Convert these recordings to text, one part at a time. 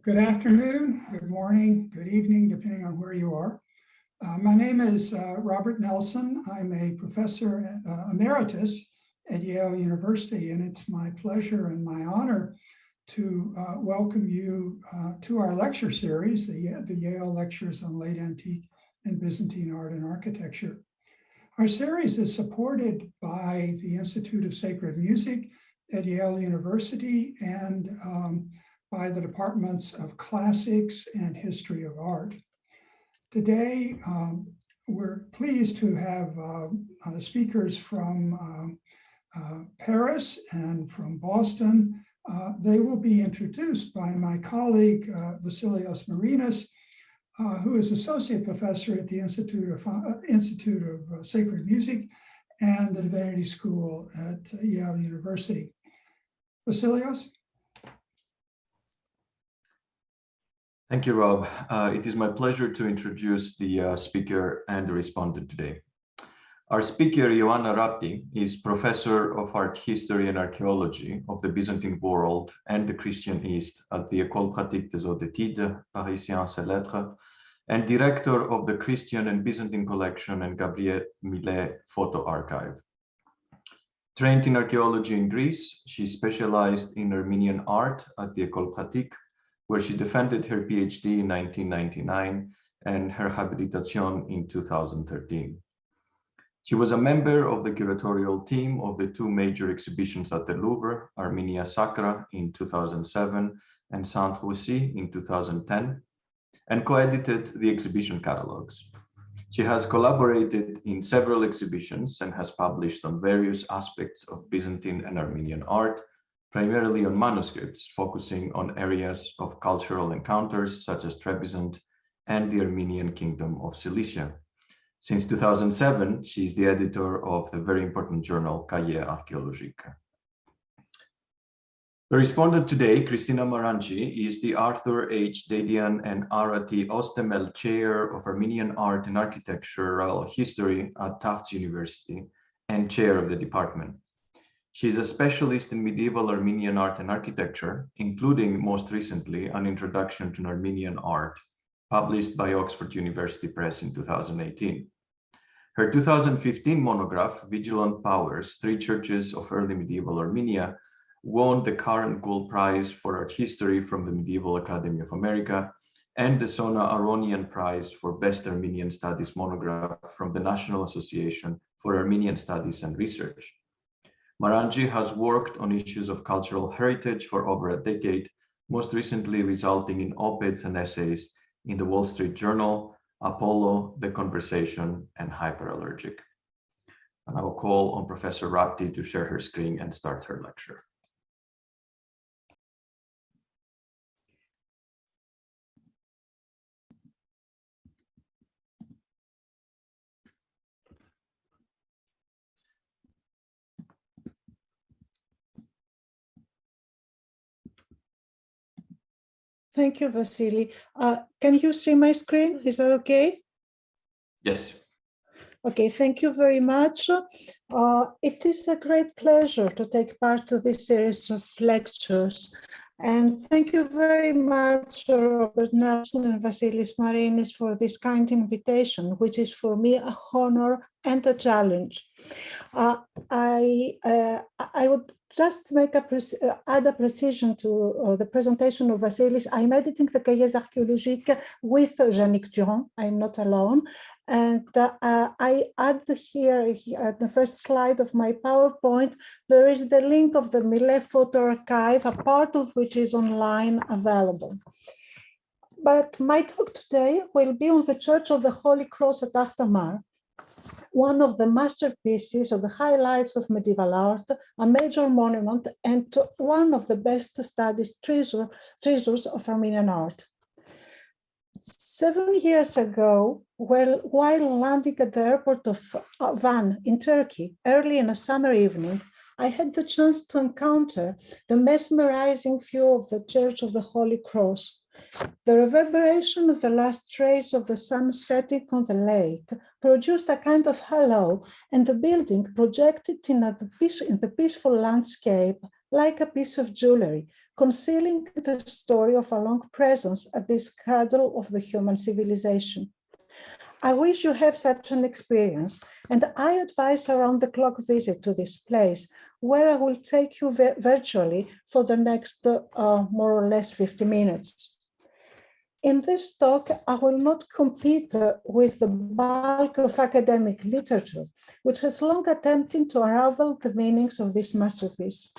Good afternoon, good morning, good evening, depending on where you are. My name is Robert Nelson. I'm a professor emeritus at Yale University, and it's my pleasure and my honor to welcome you to our lecture series, the Yale Lectures on Late Antique and Byzantine Art and Architecture. Our series is supported by the Institute of Sacred Music at Yale University and by the Departments of Classics and History of Art. Today, we're pleased to have speakers from Paris and from Boston. They will be introduced by my colleague, Vasilios Marinas, who is Associate Professor at the Institute of Sacred Music and the Divinity School at Yale University. Vasilios? Thank you, Rob. It is my pleasure to introduce the speaker and the respondent today. Our speaker, Ioanna Rapti, is Professor of Art History and Archaeology of the Byzantine world and the Christian East at the École Pratique des Hautes Études, Paris Sciences et Lettres, and Director of the Christian and Byzantine Collection and Gabriel Millet Photo Archive. Trained in archaeology in Greece, she specialized in Armenian art at the École Pratique, where she defended her PhD in 1999 and her habilitation in 2013. She was a member of the curatorial team of the two major exhibitions at the Louvre, Armenia Sacra in 2007 and Sainte-Russie in 2010, and co-edited the exhibition catalogs. She has collaborated in several exhibitions and has published on various aspects of Byzantine and Armenian art, primarily on manuscripts, focusing on areas of cultural encounters such as Trebizond and the Armenian Kingdom of Cilicia. Since 2007, she is the editor of the very important journal Cahiers Archéologiques. The respondent today, Christina Maranci, is the Arthur H. Dedian and Arati Ostemel Chair of Armenian Art and Architectural History at Tufts University and Chair of the department. She is a specialist in medieval Armenian art and architecture, including most recently an introduction to Armenian art, published by Oxford University Press in 2018. Her 2015 monograph, Vigilant Powers, Three Churches of Early Medieval Armenia, won the Karen Gould Prize for Art History from the Medieval Academy of America and the Sona Aronian Prize for Best Armenian Studies monograph from the National Association for Armenian Studies and Research. Maranci has worked on issues of cultural heritage for over a decade, most recently resulting in op-eds and essays in the Wall Street Journal, Apollo, The Conversation, and Hyperallergic. And I will call on Professor Rapti to share her screen and start her lecture. Thank you, Vasily. Can you see my screen? Is that okay? Yes. Okay, thank you very much. It is a great pleasure to take part to this series of lectures. And thank you very much, Robert Nelson and Vasilis Marinis, for this kind invitation, which is for me a honor and a challenge. I would just add a precision to the presentation of Vasilis. I'm editing the Cahiers Archéologiques with Yannick Durand. I'm not alone. And I add here at the first slide of my PowerPoint, there is the link of the Millet Photo Archive, a part of which is online available. But my talk today will be on the Church of the Holy Cross at Artamar, one of the masterpieces of the highlights of medieval art, a major monument, and one of the best studied treasures of Armenian art. 7 years ago, while landing at the airport of Van in Turkey, early in a summer evening, I had the chance to encounter the mesmerizing view of the Church of the Holy Cross. The reverberation of the last rays of the sun setting on the lake produced a kind of halo, and the building projected in the peaceful landscape like a piece of jewelry, concealing the story of a long presence at this cradle of the human civilization. I wish you have such an experience, and I advise around-the-clock visit to this place, where I will take you virtually for the next more or less 50 minutes. In this talk, I will not compete with the bulk of academic literature, which has long attempted to unravel the meanings of this masterpiece.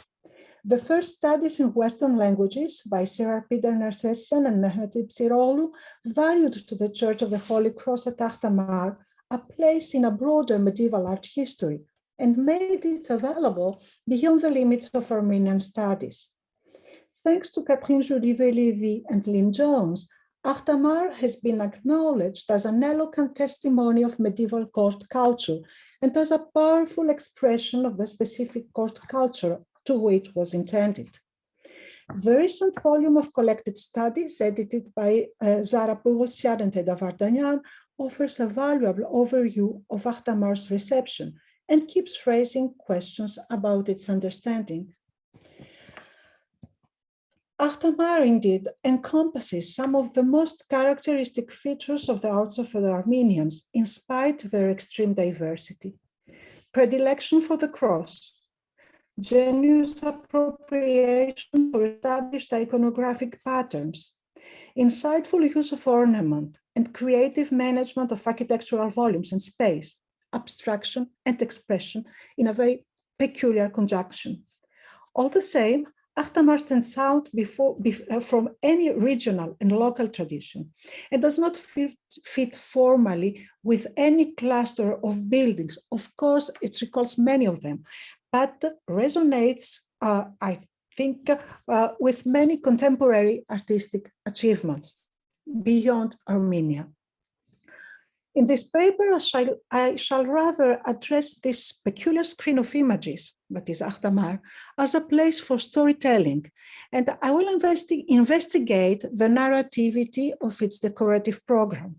The first studies in Western languages by Sirar Peter Nersessian and Mehmet Ipsiroğlu valued to the Church of the Holy Cross at Ahtamar a place in a broader medieval art history and made it available beyond the limits of Armenian studies. Thanks to Catherine Jolivet-Lévy and Lynn Jones, Ahtamar has been acknowledged as an eloquent testimony of medieval court culture and as a powerful expression of the specific court culture to which was intended. The recent volume of collected studies edited by Zara Bourroussiat and Eda Vardanyan offers a valuable overview of Ahtamar's reception and keeps raising questions about its understanding. Ahtamar indeed encompasses some of the most characteristic features of the arts of the Armenians, in spite of their extreme diversity. Predilection for the cross, genuine appropriation for established iconographic patterns, insightful use of ornament, and creative management of architectural volumes and space, abstraction and expression in a very peculiar conjunction. All the same, Ahtamar stands out from any regional and local tradition and does not fit formally with any cluster of buildings. Of course, it recalls many of them, but resonates, I think, with many contemporary artistic achievements beyond Armenia. In this paper, I shall rather address this peculiar screen of images, that is Ahtamar, as a place for storytelling, and I will investigate the narrativity of its decorative program.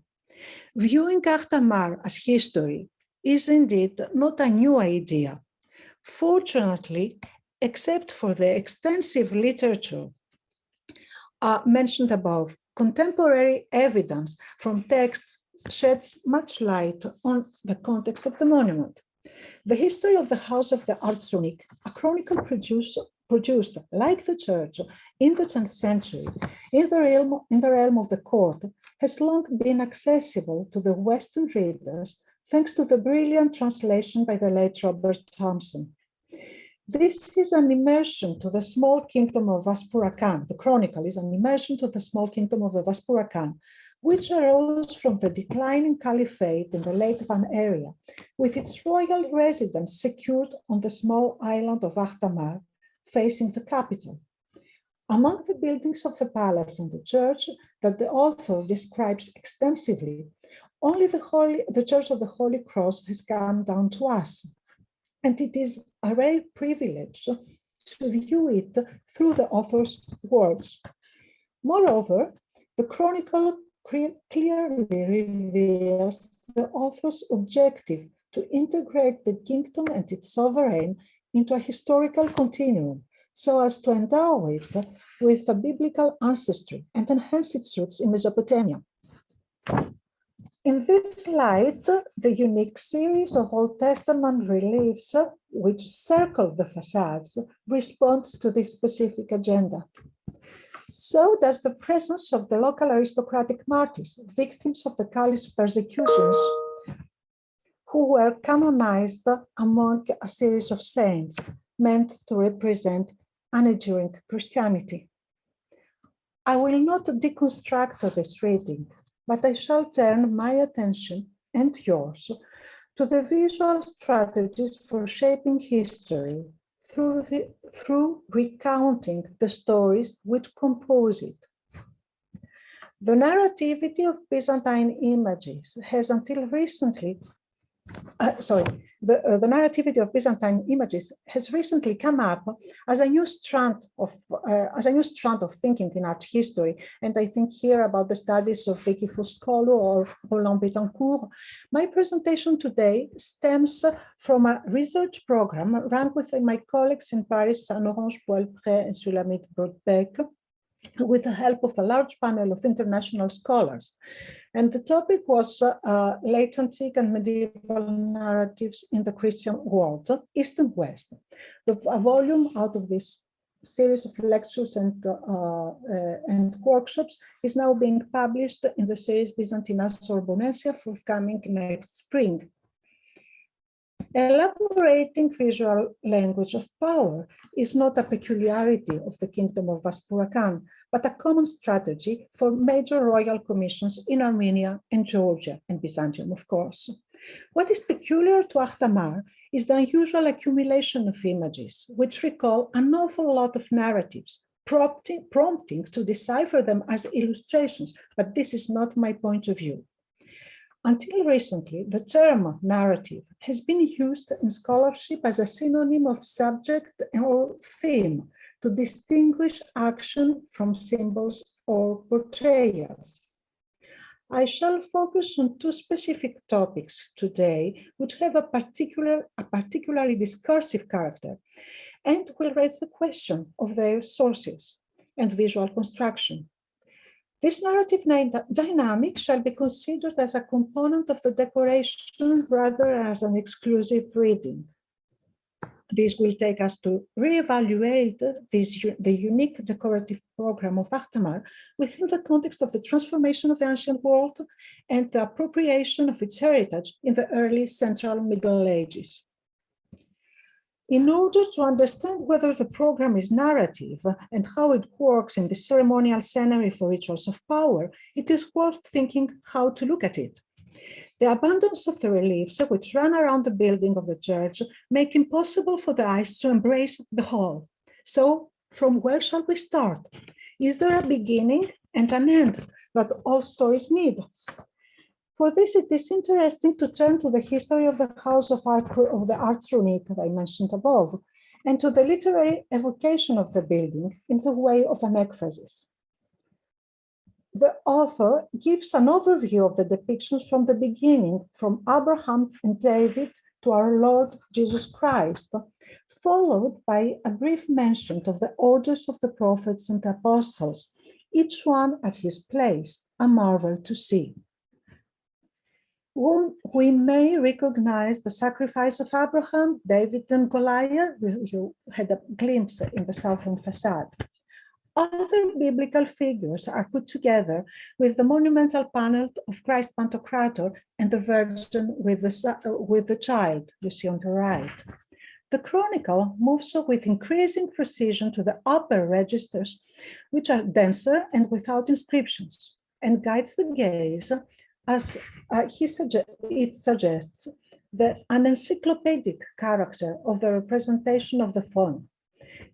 Viewing Ahtamar as history is indeed not a new idea. Fortunately, except for the extensive literature mentioned above, contemporary evidence from texts sheds much light on the context of the monument. The history of the House of the Artsrunik, a chronicle produced, like the church, in the 10th century, in the realm of the court, has long been accessible to the Western readers, thanks to the brilliant translation by the late Robert Thompson. This is an immersion to the small kingdom of Vaspurakan. The chronicle is an immersion to the small kingdom of the Vaspurakan, which arose from the declining caliphate in the Lake Van area, with its royal residence secured on the small island of Ahtamar, facing the capital. Among the buildings of the palace and the church that the author describes extensively, only the Church of the Holy Cross has come down to us, and it is a rare privilege to view it through the author's words. Moreover, the chronicle clearly reveals the author's objective to integrate the kingdom and its sovereign into a historical continuum, so as to endow it with a biblical ancestry and enhance its roots in Mesopotamia. In this light, the unique series of Old Testament reliefs which circle the facades respond to this specific agenda. So does the presence of the local aristocratic martyrs, victims of the Caliph's persecutions, who were canonized among a series of saints meant to represent unenduring Christianity. I will not deconstruct this reading, but I shall turn my attention and yours to the visual strategies for shaping history through recounting the stories which compose it. The narrativity of Byzantine images has until recently the narrativity of Byzantine images has recently come up as a new strand of thinking in art history. And I think here about the studies of Vicky Foscolo or Roland Betancourt. My presentation today stems from a research program run with my colleagues in Paris, Anne-Orange Poelpré and Sulamit Brodbeck, with the help of a large panel of international scholars. And the topic was late antique and medieval narratives in the Christian world, East and West. A volume out of this series of lectures and workshops is now being published in the series Byzantina Sorbonensia, forthcoming next spring. Elaborating visual language of power is not a peculiarity of the Kingdom of Vaspurakan, but a common strategy for major royal commissions in Armenia and Georgia, and Byzantium, of course. What is peculiar to Akhtamar is the unusual accumulation of images, which recall an awful lot of narratives, prompting to decipher them as illustrations, but this is not my point of view. Until recently, the term narrative has been used in scholarship as a synonym of subject or theme to distinguish action from symbols or portrayals. I shall focus on two specific topics today, which have a particularly discursive character, and will raise the question of their sources and visual construction. This narrative dynamic shall be considered as a component of the decoration rather than as an exclusive reading. This will take us to reevaluate the unique decorative program of Akhtamar within the context of the transformation of the ancient world and the appropriation of its heritage in the early Central Middle Ages. In order to understand whether the program is narrative and how it works in the ceremonial scenery for rituals of power, it is worth thinking how to look at it. The abundance of the reliefs which run around the building of the church make impossible for the eyes to embrace the whole. So, from where shall we start? Is there a beginning and an end that all stories need? For this, it is interesting to turn to the history of the House of the Arts Runic that I mentioned above, and to the literary evocation of the building in the way of an ekphrasis. The author gives an overview of the depictions from the beginning, from Abraham and David to our Lord Jesus Christ, followed by a brief mention of the orders of the prophets and apostles, each one at his place, a marvel to see. We may recognize the sacrifice of Abraham, David, and Goliath. You had a glimpse in the southern facade. Other biblical figures are put together with the monumental panel of Christ Pantocrator and the Virgin with the child, you see on the right. The chronicle moves with increasing precision to the upper registers, which are denser and without inscriptions, and guides the gaze as it suggests an encyclopedic character of the representation of the faun.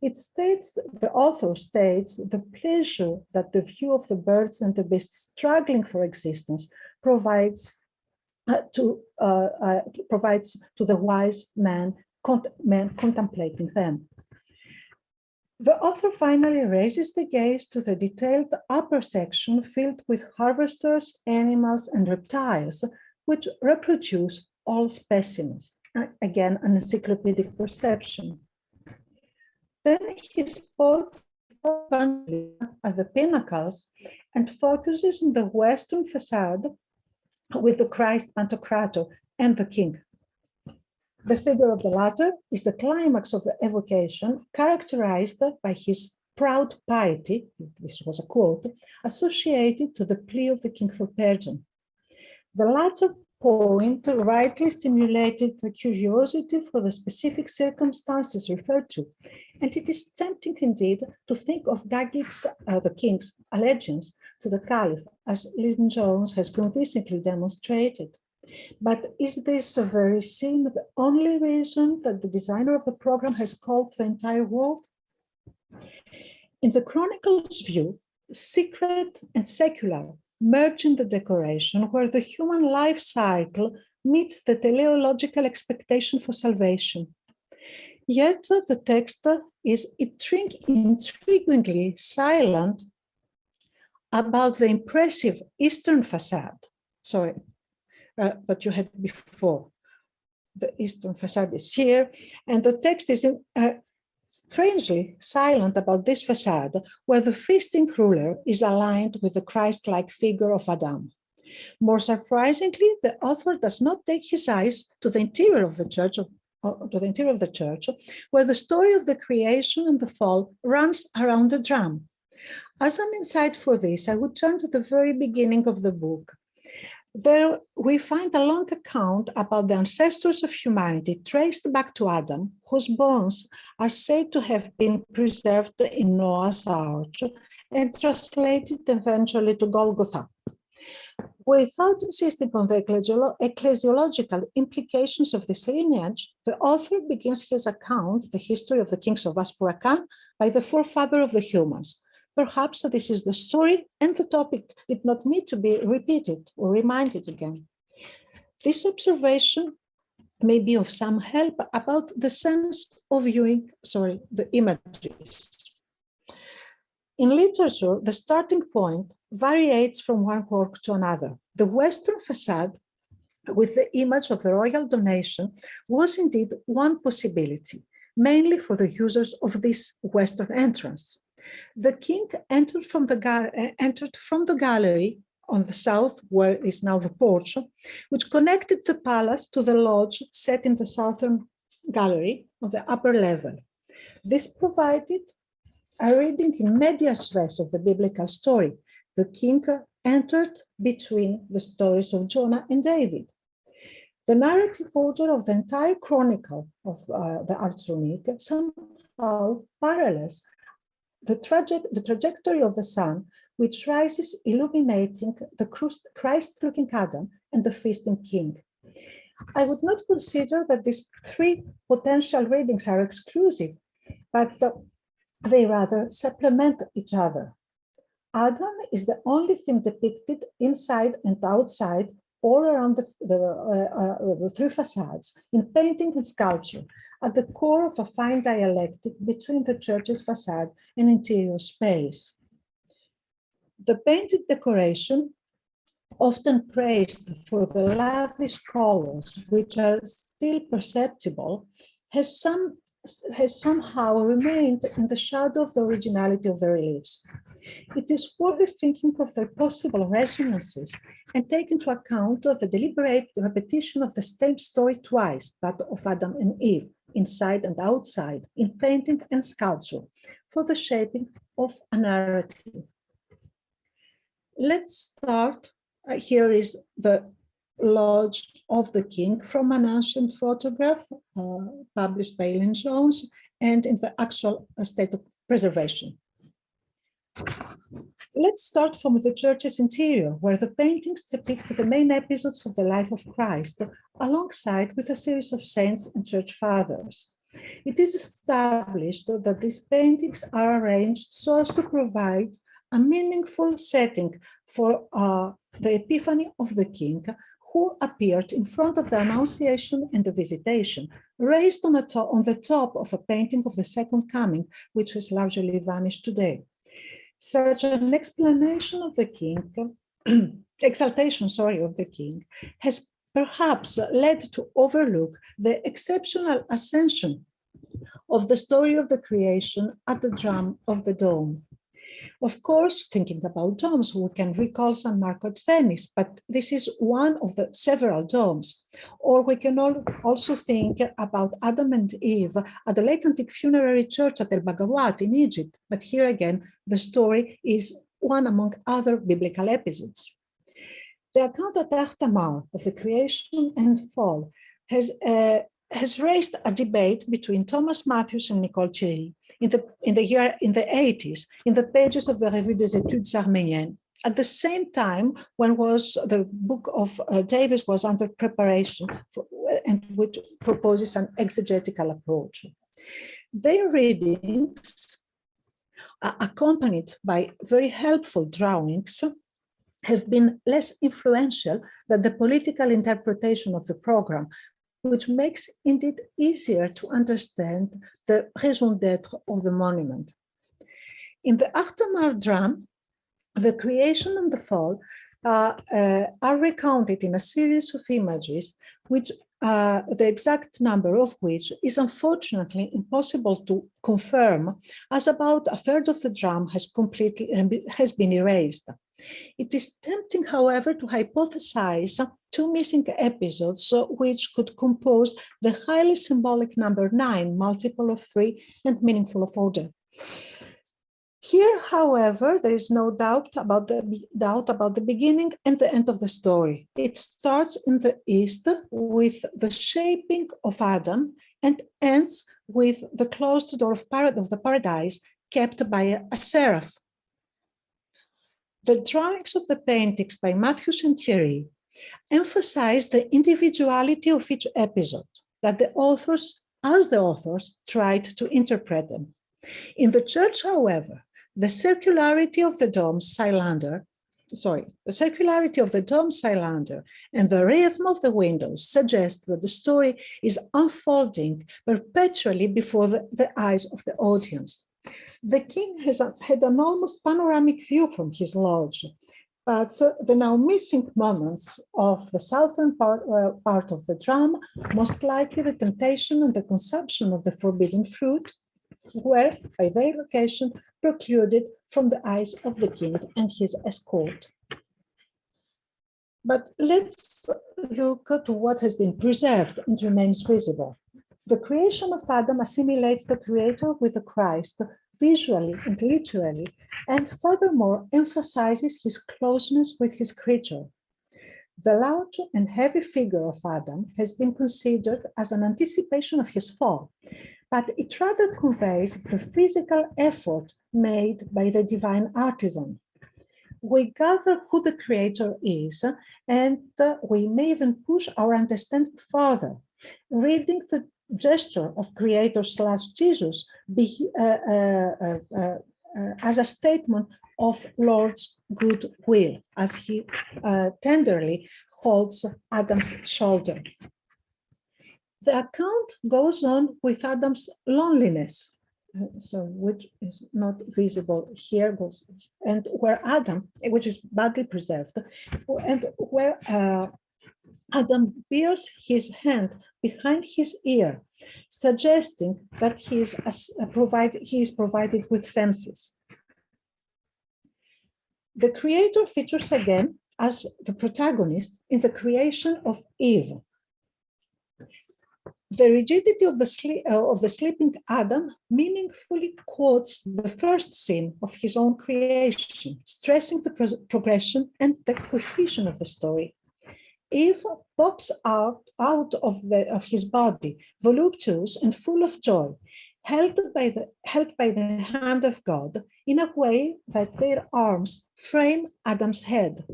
The author states the pleasure that the view of the birds and the beasts struggling for existence provides to the wise man contemplating them. The author finally raises the gaze to the detailed upper section filled with harvesters, animals, and reptiles, which reproduce all specimens. Again, an encyclopedic perception. Then he spots at the pinnacles and focuses on the western facade with the Christ Pantocrator and the king. The figure of the latter is the climax of the evocation, characterized by his proud piety, this was a quote, associated to the plea of the king for pardon. The latter point rightly stimulated the curiosity for the specific circumstances referred to, and it is tempting indeed to think of Gagic's, the king's, allegiance to the caliph, as Lyn Jones has convincingly demonstrated. But is this very scene the only reason that the designer of the program has called the entire world? In the chronicle's view, secret and secular merge in the decoration, where the human life cycle meets the teleological expectation for salvation. Yet the text is intriguingly silent about the impressive eastern facade, that you had before. The eastern facade is here, and the text is strangely silent about this facade, where the feasting ruler is aligned with the Christ-like figure of Adam. More surprisingly, the author does not take his eyes to the interior of the church, where the story of the creation and the fall runs around the drum. As an insight for this, I would turn to the very beginning of the book. There we find a long account about the ancestors of humanity traced back to Adam, whose bones are said to have been preserved in Noah's Ark and translated eventually to Golgotha. Without insisting on the ecclesiological implications of this lineage, the author begins his account, the history of the kings of Aspurakan, by the forefather of the humans. Perhaps this is the story, and the topic did not need to be repeated or reminded again. This observation may be of some help about the sense of viewing, the images. In literature, the starting point varies from one work to another. The Western facade, with the image of the royal donation, was indeed one possibility, mainly for the users of this Western entrance. The king entered from the gallery on the south, where is now the porch, which connected the palace to the lodge set in the southern gallery on the upper level. This provided a reading in medias res of the biblical story. The king entered between the stories of Jonah and David. The narrative order of the entire chronicle of the Ars Runic somehow parallels the trajectory of the sun, which rises illuminating the Christ-looking Adam and the feasting king. I would not consider that these three potential readings are exclusive, but they rather supplement each other. Adam is the only thing depicted inside and outside, all around the three facades, in painting and sculpture, at the core of a fine dialectic between the church's facade and interior space. The painted decoration, often praised for the lavish colors, which are still perceptible, has somehow remained in the shadow of the originality of the reliefs. It is worth thinking of their possible resonances and take into account the deliberate repetition of the same story twice, that of Adam and Eve, inside and outside, in painting and sculpture, for the shaping of a narrative. Let's start. Here is the Lodge of the King from an ancient photograph published by Ellen-Jones and in the actual state of preservation. Let's start from the church's interior, where the paintings depict the main episodes of the life of Christ, alongside with a series of saints and church fathers. It is established that these paintings are arranged so as to provide a meaningful setting for the Epiphany of the King, who appeared in front of the Annunciation and the Visitation, raised on the top of a painting of the Second Coming, which has largely vanished today. Such an explanation of the king, exaltation, of the king, has perhaps led to overlook the exceptional ascension of the story of the creation at the drum of the dome. Of course, thinking about domes, we can recall San Marco at Venice, but this is one of the several domes. Or we can also think about Adam and Eve at the late antique funerary church at El Bagawat in Egypt, but here again, the story is one among other biblical episodes. The account at Tamar of the creation and fall has raised a debate between Thomas Matthews and Nicole Thierry in the 80s, in the pages of the Revue des Études Arméniennes. At the same time, when the book of Davis was under preparation and which proposes an exegetical approach. Their readings, accompanied by very helpful drawings, have been less influential than the political interpretation of the program, which makes indeed easier to understand the raison d'etre of the monument. In the Achtermar drama, the creation and the fall are recounted in a series of images, which the exact number of which is unfortunately impossible to confirm, as about a third of the drama has been erased. It is tempting, however, to hypothesize two missing episodes which could compose the highly symbolic number 9, multiple of 3 and meaningful of order. Here, however, there is no doubt about the beginning and the end of the story. It starts in the east with the shaping of Adam and ends with the closed door of the paradise kept by a seraph. The drawings of the paintings by Matthews and Thierry emphasize the individuality of each episode, that the authors tried to interpret them. In the church, however, the circularity of the dome cylinder and the rhythm of the windows suggest that the story is unfolding perpetually before the eyes of the audience. The king had an almost panoramic view from his lodge, but the now missing moments of the southern part of the drama, most likely the temptation and the consumption of the forbidden fruit, were, by their location, precluded from the eyes of the king and his escort. But let's look to what has been preserved and remains visible. The creation of Adam assimilates the creator with the Christ, visually and literally, and furthermore emphasizes his closeness with his creature. The large and heavy figure of Adam has been considered as an anticipation of his fall, but it rather conveys the physical effort made by the divine artisan. We gather who the creator is, and we may even push our understanding further, reading the gesture of creator / Jesus as a statement of Lord's goodwill, as he tenderly holds Adam's shoulder. The account goes on with Adam's loneliness, which is not visible here, and where Adam, which is badly preserved, and where Adam bears his hand behind his ear, suggesting that he is provided with senses. The creator features again as the protagonist in the creation of Eve. The rigidity of the sleeping Adam meaningfully quotes the first scene of his own creation, stressing the progression and the cohesion of the story. Eve pops out of his body, voluptuous and full of joy, held by the hand of God in a way that their arms frame Adam's head.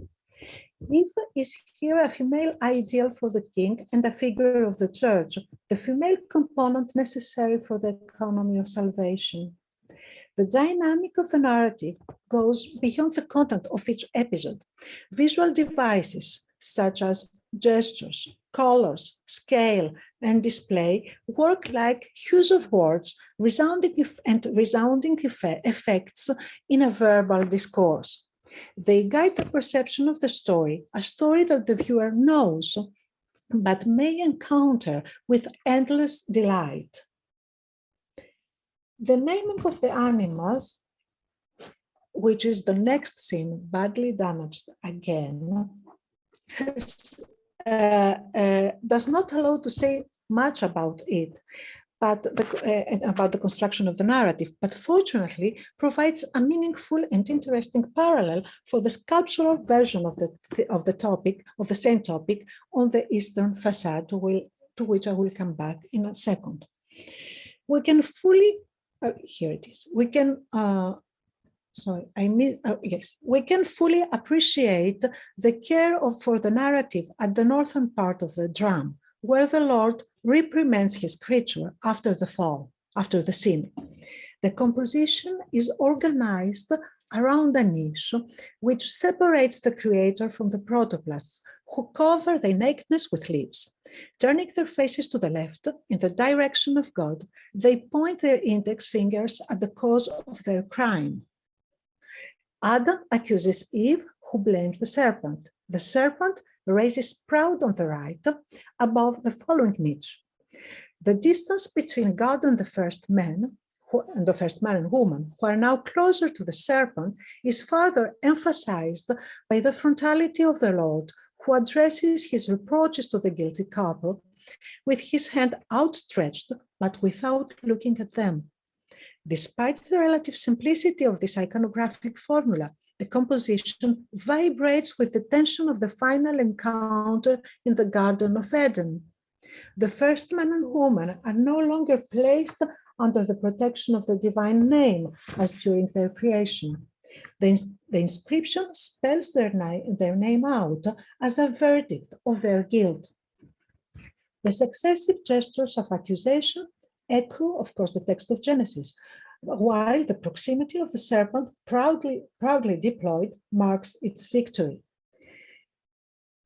Eve is here a female ideal for the king and a figure of the church, the female component necessary for the economy of salvation. The dynamic of the narrative goes beyond the content of each episode. Visual devices such as gestures, colors, scale, and display work like hues of words, resounding effects in a verbal discourse. They guide the perception of the story, a story that the viewer knows, but may encounter with endless delight. The naming of the animals, which is the next scene, badly damaged again, does not allow to say much about it, but about the construction of the narrative, but fortunately provides a meaningful and interesting parallel for the sculptural version of the same topic on the eastern facade, to which I will come back in a second. We can fully, here it is, we can, we can fully appreciate the care for the narrative at the northern part of the drama, where the Lord reprimands his creature after the fall, after the sin. The composition is organized around a niche which separates the creator from the protoplasts, who cover their nakedness with leaves. Turning their faces to the left, in the direction of God, they point their index fingers at the cause of their crime. Adam accuses Eve, who blames the serpent. The serpent raises proud on the right, above the following niche. The distance between God and the first man and woman, who are now closer to the serpent, is further emphasized by the frontality of the Lord, who addresses his reproaches to the guilty couple with his hand outstretched, but without looking at them. Despite the relative simplicity of this iconographic formula, the composition vibrates with the tension of the final encounter in the Garden of Eden. The first man and woman are no longer placed under the protection of the divine name as during their creation. The inscription spells their name out as a verdict of their guilt. The successive gestures of accusation echo, of course, the text of Genesis, while the proximity of the serpent, proudly deployed, marks its victory.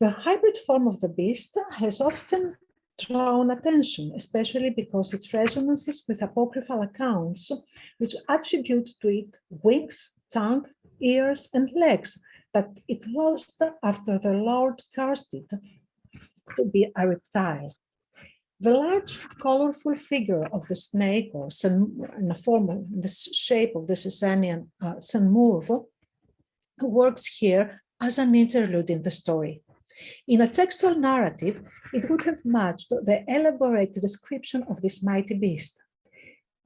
The hybrid form of the beast has often drawn attention, especially because its resonances with apocryphal accounts, which attribute to it wings, tongue, ears, and legs that it lost after the Lord cursed it to be a reptile. The large, colorful figure of the snake, or in the shape of the Sasanian Sun works here as an interlude in the story. In a textual narrative, it would have matched the elaborate description of this mighty beast.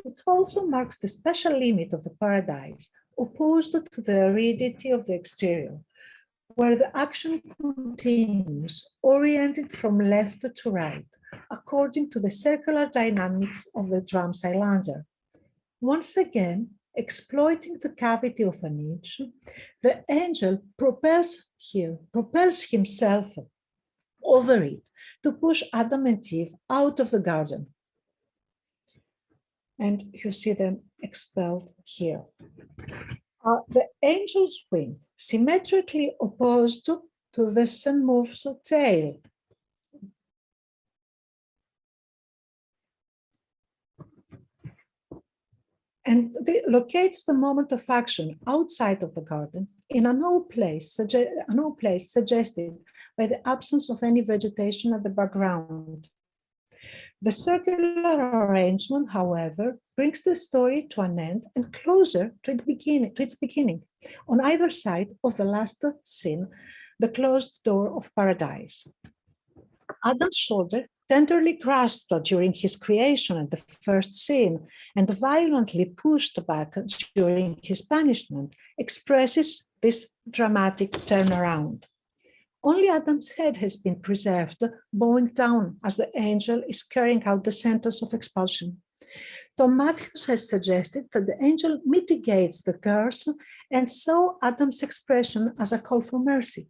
It also marks the special limit of the paradise, opposed to the aridity of the exterior, where the action continues, oriented from left to right, according to the circular dynamics of the drum cylinder. Once again, exploiting the cavity of a niche, the angel propels himself over it to push Adam and Eve out of the garden. And you see them expelled here. The angel's wing, symmetrically opposed to the sun-move's tail. And locates the moment of action outside of the garden in a no place suggested by the absence of any vegetation at the background. The circular arrangement, however, brings the story to an end and closer to its beginning, on either side of the last scene, the closed door of paradise. Adam's shoulder, tenderly grasped during his creation and the first sin, and violently pushed back during his punishment, expresses this dramatic turnaround. Only Adam's head has been preserved, bowing down as the angel is carrying out the sentence of expulsion. Tom Matthews has suggested that the angel mitigates the curse and saw Adam's expression as a call for mercy.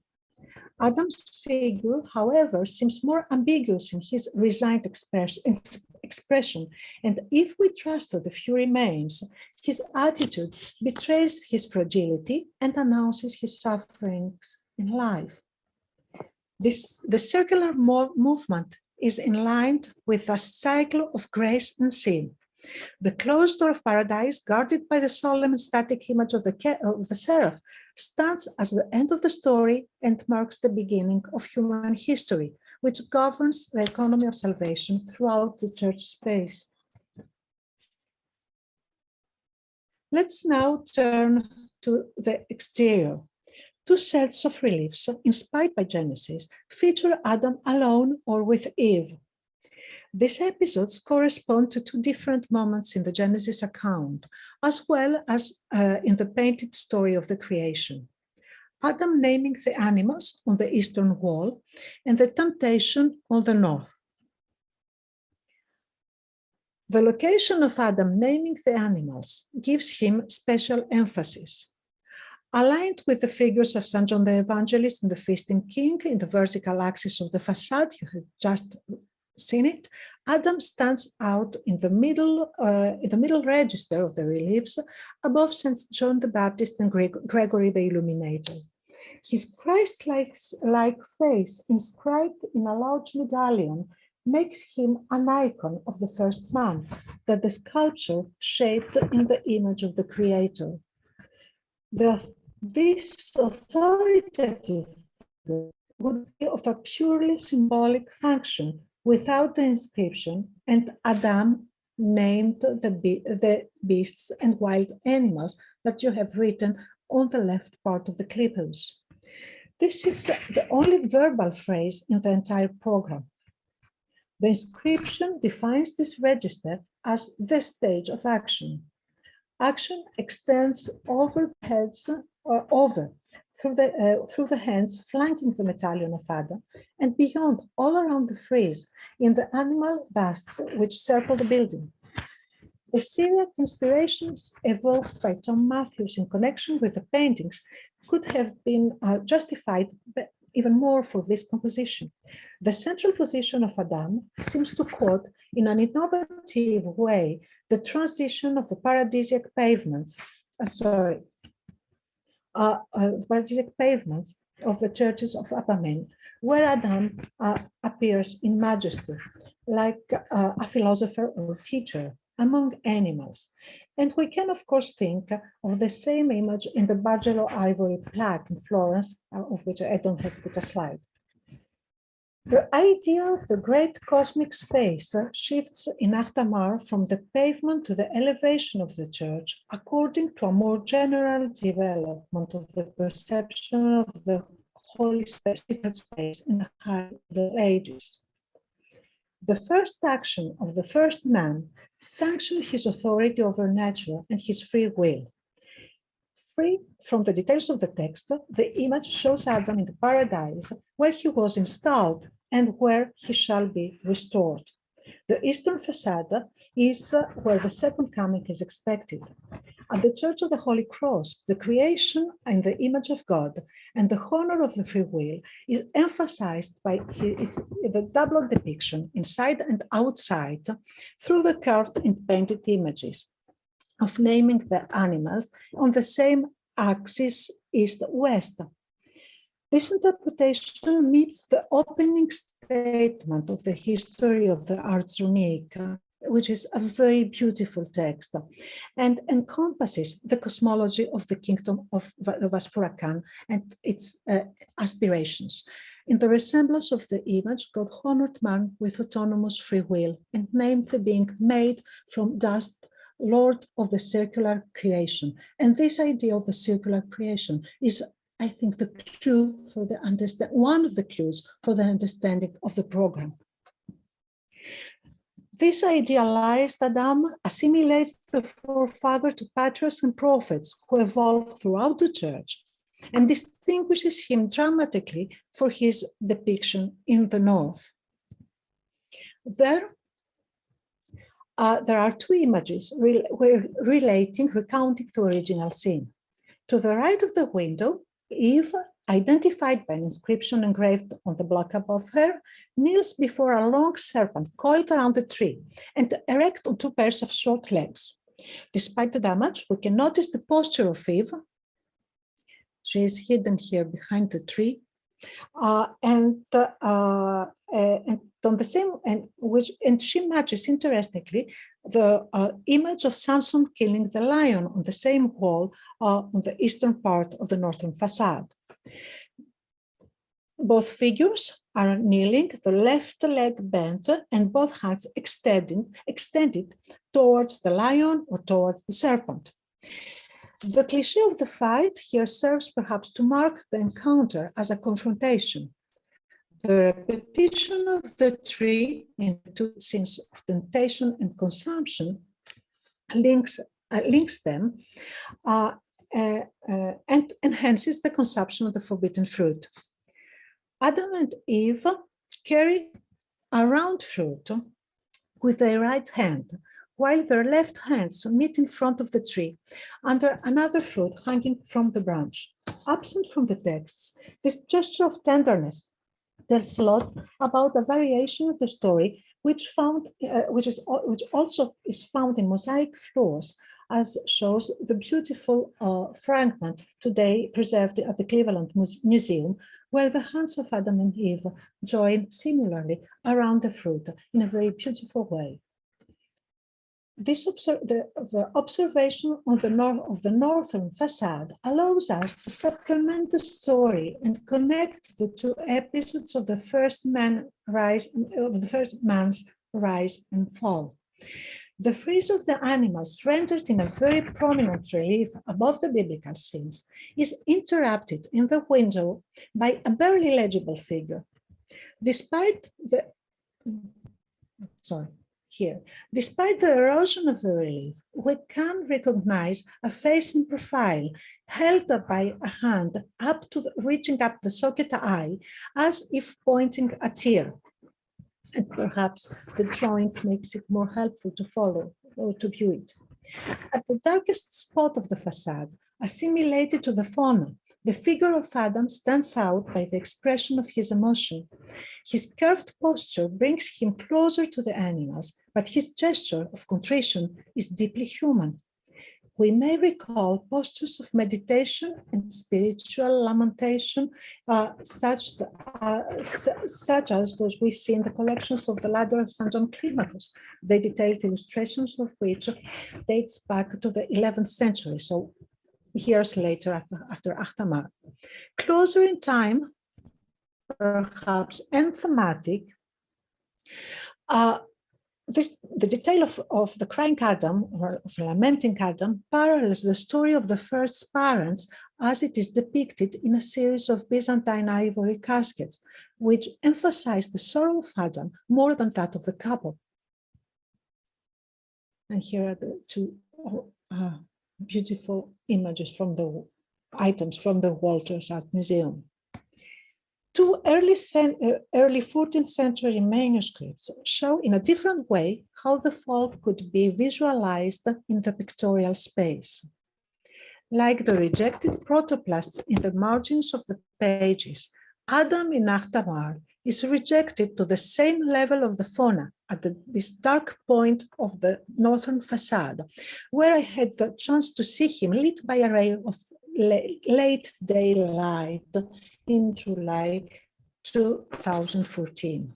Adam's figure, however, seems more ambiguous in his resigned expression, and if we trust the few remains, his attitude betrays his fragility and announces his sufferings in life. The circular movement is in line with a cycle of grace and sin. The closed door of paradise, guarded by the solemn and static image of the seraph, stands as the end of the story and marks the beginning of human history, which governs the economy of salvation throughout the church space. Let's now turn to the exterior. Two sets of reliefs, inspired by Genesis, feature Adam alone or with Eve. These episodes correspond to two different moments in the Genesis account, as well as in the painted story of the creation. Adam naming the animals on the eastern wall and the temptation on the north. The location of Adam naming the animals gives him special emphasis. Aligned with the figures of St. John the Evangelist and the Feasting King in the vertical axis of the facade, you have just seen it, Adam stands out in the middle register of the reliefs above St. John the Baptist and Gregory the Illuminator. His Christ-like face inscribed in a large medallion makes him an icon of the first man that the sculpture shaped in the image of the Creator. This authoritative would be of a purely symbolic function without the inscription, and Adam named the beasts and wild animals that you have written on the left part of the clippers. This is the only verbal phrase in the entire program. The inscription defines this register as the stage of action. Action extends over the heads through the hands flanking the medallion of Adam and beyond, all around the frieze in the animal busts which circle the building. The Syriac inspirations evoked by Tom Matthews in connection with the paintings could have been justified even more for this composition. The central position of Adam seems to quote in an innovative way the transition of the paradisiac pavements, paradisiac pavements of the churches of Apamen, where Adam appears in majesty, like a philosopher or teacher among animals. And we can, of course, think of the same image in the Bargello ivory plaque in Florence, of which I don't have put a slide. The idea of the great cosmic space shifts in Achtamar from the pavement to the elevation of the church, according to a more general development of the perception of the holy sacred space in the high Middle Ages. The first action of the first man sanctioned his authority over nature and his free will. Free from the details of the text, the image shows Adam in the paradise where he was installed and where he shall be restored. The eastern facade is where the second coming is expected. At the Church of the Holy Cross, the creation in the image of God and the honor of the free will is emphasized by the double depiction inside and outside through the carved and painted images of naming the animals on the same axis east-west. This interpretation meets the opening statement of the history of the Ars Runique, which is a very beautiful text and encompasses the cosmology of the kingdom of Vaspurakan and its aspirations. In the resemblance of the image, God honored man with autonomous free will and named the being made from dust Lord of the circular creation. And this idea of the circular creation is, I think, the clue for one of the clues for the understanding of the program. This idealized Adam assimilates the forefather to patriarchs and prophets who evolved throughout the church and distinguishes him dramatically for his depiction in the north. There are two images recounting the original scene. To the right of the window, Eve, identified by an inscription engraved on the block above her, kneels before a long serpent coiled around the tree and erect on two pairs of short legs. Despite the damage, we can notice the posture of Eve. She is hidden here behind the tree, and on the same and she matches, interestingly, the image of Samson killing the lion on the same wall on the eastern part of the northern facade. Both figures are kneeling, the left leg bent and both hands extended towards the lion or towards the serpent. The cliché of the fight here serves perhaps to mark the encounter as a confrontation. The repetition of the tree in the two scenes of temptation and consumption links them and enhances the consumption of the forbidden fruit. Adam and Eve carry a round fruit with their right hand, while their left hands meet in front of the tree under another fruit hanging from the branch. Absent from the texts, this gesture of tenderness tells a lot about a variation of the story which also is found in mosaic floors, as shows the beautiful fragment today preserved at the Cleveland Museum, where the hands of Adam and Eve join similarly around the fruit in a very beautiful way. The observation on of the northern facade allows us to supplement the story and connect the two episodes of the first man's rise and fall. The frieze of the animals, rendered in a very prominent relief above the biblical scenes, is interrupted in the window by a barely legible figure. Despite the erosion of the relief, we can recognize a face in profile held up by a hand reaching up the socket eye, as if pointing a tear. And perhaps the drawing makes it more helpful to follow or to view it. At the darkest spot of the facade, assimilated to the fauna, the figure of Adam stands out by the expression of his emotion. His curved posture brings him closer to the animals, but his gesture of contrition is deeply human. We may recall postures of meditation and spiritual lamentation, such as those we see in the collections of the Ladder of St. John Climacus, the detailed illustrations of which dates back to the 11th century, so years later after Achtamar. Closer in time, perhaps, and thematic, the detail of the crying Adam, or of lamenting Adam, parallels the story of the first parents as it is depicted in a series of Byzantine ivory caskets, which emphasize the sorrow of Adam more than that of the couple. And here are the two beautiful images from the items from the Walters Art Museum. Two early 14th century manuscripts show in a different way how the fall could be visualized in the pictorial space. Like the rejected protoplasts in the margins of the pages, Adam in Achtamar is rejected to the same level of the fauna at this dark point of the northern facade, where I had the chance to see him lit by a ray of late daylight in July 2014.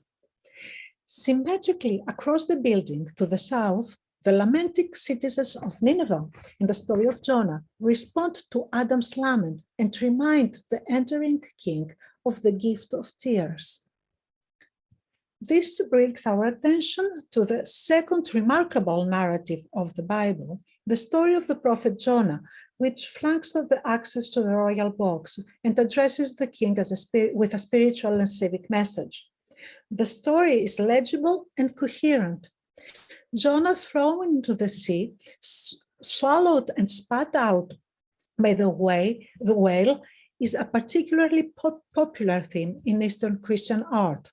Symmetrically across the building to the south, the lamenting citizens of Nineveh in the story of Jonah respond to Adam's lament and remind the entering king of the gift of tears. This brings our attention to the second remarkable narrative of the Bible, the story of the prophet Jonah, which flanks of the access to the royal box and addresses the king with a spiritual and civic message. The story is legible and coherent. Jonah thrown into the sea, swallowed and spat out by the whale, is a particularly popular theme in Eastern Christian art,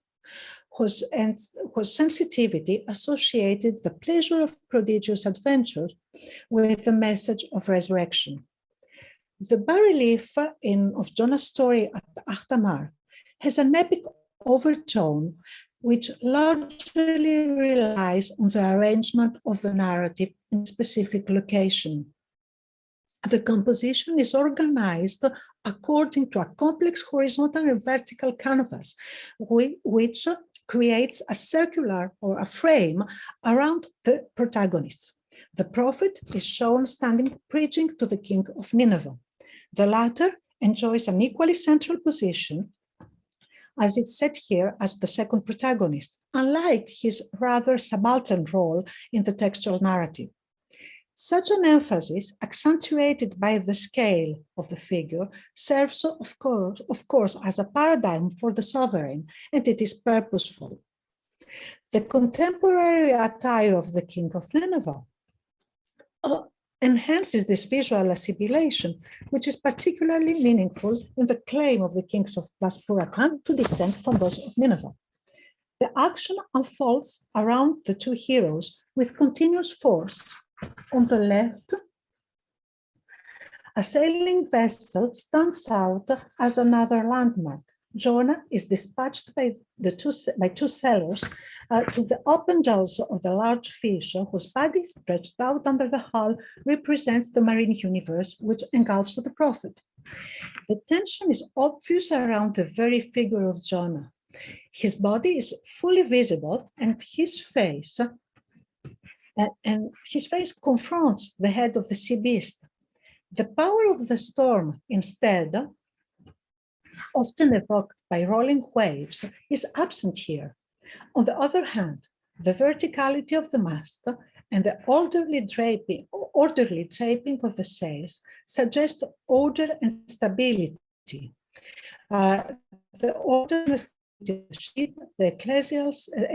whose sensitivity associated the pleasure of prodigious adventures with the message of resurrection. The bas-relief of Jonah's story at Achtamar has an epic overtone which largely relies on the arrangement of the narrative in a specific location. The composition is organized according to a complex horizontal and vertical canvas, which creates a circular or a frame around the protagonists. The prophet is shown standing preaching to the king of Nineveh. The latter enjoys an equally central position, as it's set here as the second protagonist, unlike his rather subaltern role in the textual narrative. Such an emphasis, accentuated by the scale of the figure, serves, of course, as a paradigm for the sovereign, and it is purposeful. The contemporary attire of the king of Nineveh enhances this visual assimilation, which is particularly meaningful in the claim of the kings of Vaspurakan to descend from those of Nineveh. The action unfolds around the two heroes with continuous force. On the left, a sailing vessel stands out as another landmark. Jonah is dispatched by two sailors to the open jaws of the large fish, whose body stretched out under the hull represents the marine universe which engulfs the prophet. The tension is obvious around the very figure of Jonah. His body is fully visible, and his face confronts the head of the sea beast. The power of the storm, instead, often evoked by rolling waves, is absent here. On the other hand, the verticality of the mast and the orderly draping of the sails suggest order and stability. The order and the ship, the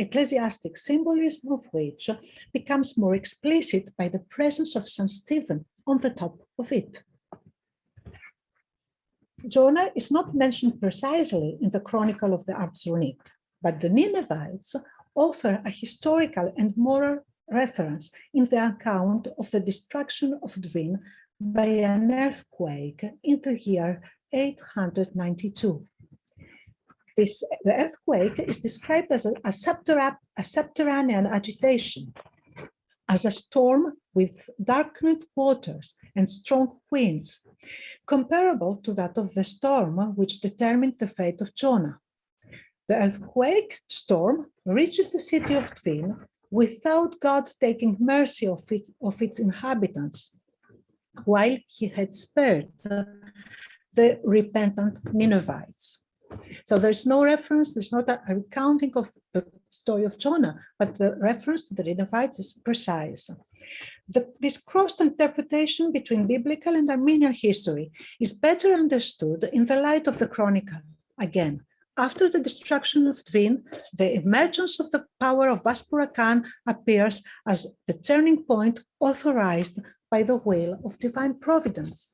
ecclesiastic symbolism of which becomes more explicit by the presence of St. Stephen on the top of it. Jonah is not mentioned precisely in the Chronicle of the Ars Runic, but the Ninevites offer a historical and moral reference in the account of the destruction of Dvin by an earthquake in the year 892. The earthquake is described as a subterranean agitation, as a storm with darkened waters and strong winds, comparable to that of the storm which determined the fate of Jonah. The earthquake storm reaches the city of Dvin without God taking mercy of its inhabitants, while he had spared the repentant Ninevites. So there's no reference, there's not a recounting of the story of Jonah, but the reference to the Ninevites is precise. This crossed interpretation between biblical and Armenian history is better understood in the light of the Chronicle. Again, after the destruction of Dvin, the emergence of the power of Vaspura Khan appears as the turning point authorized by the will of divine providence.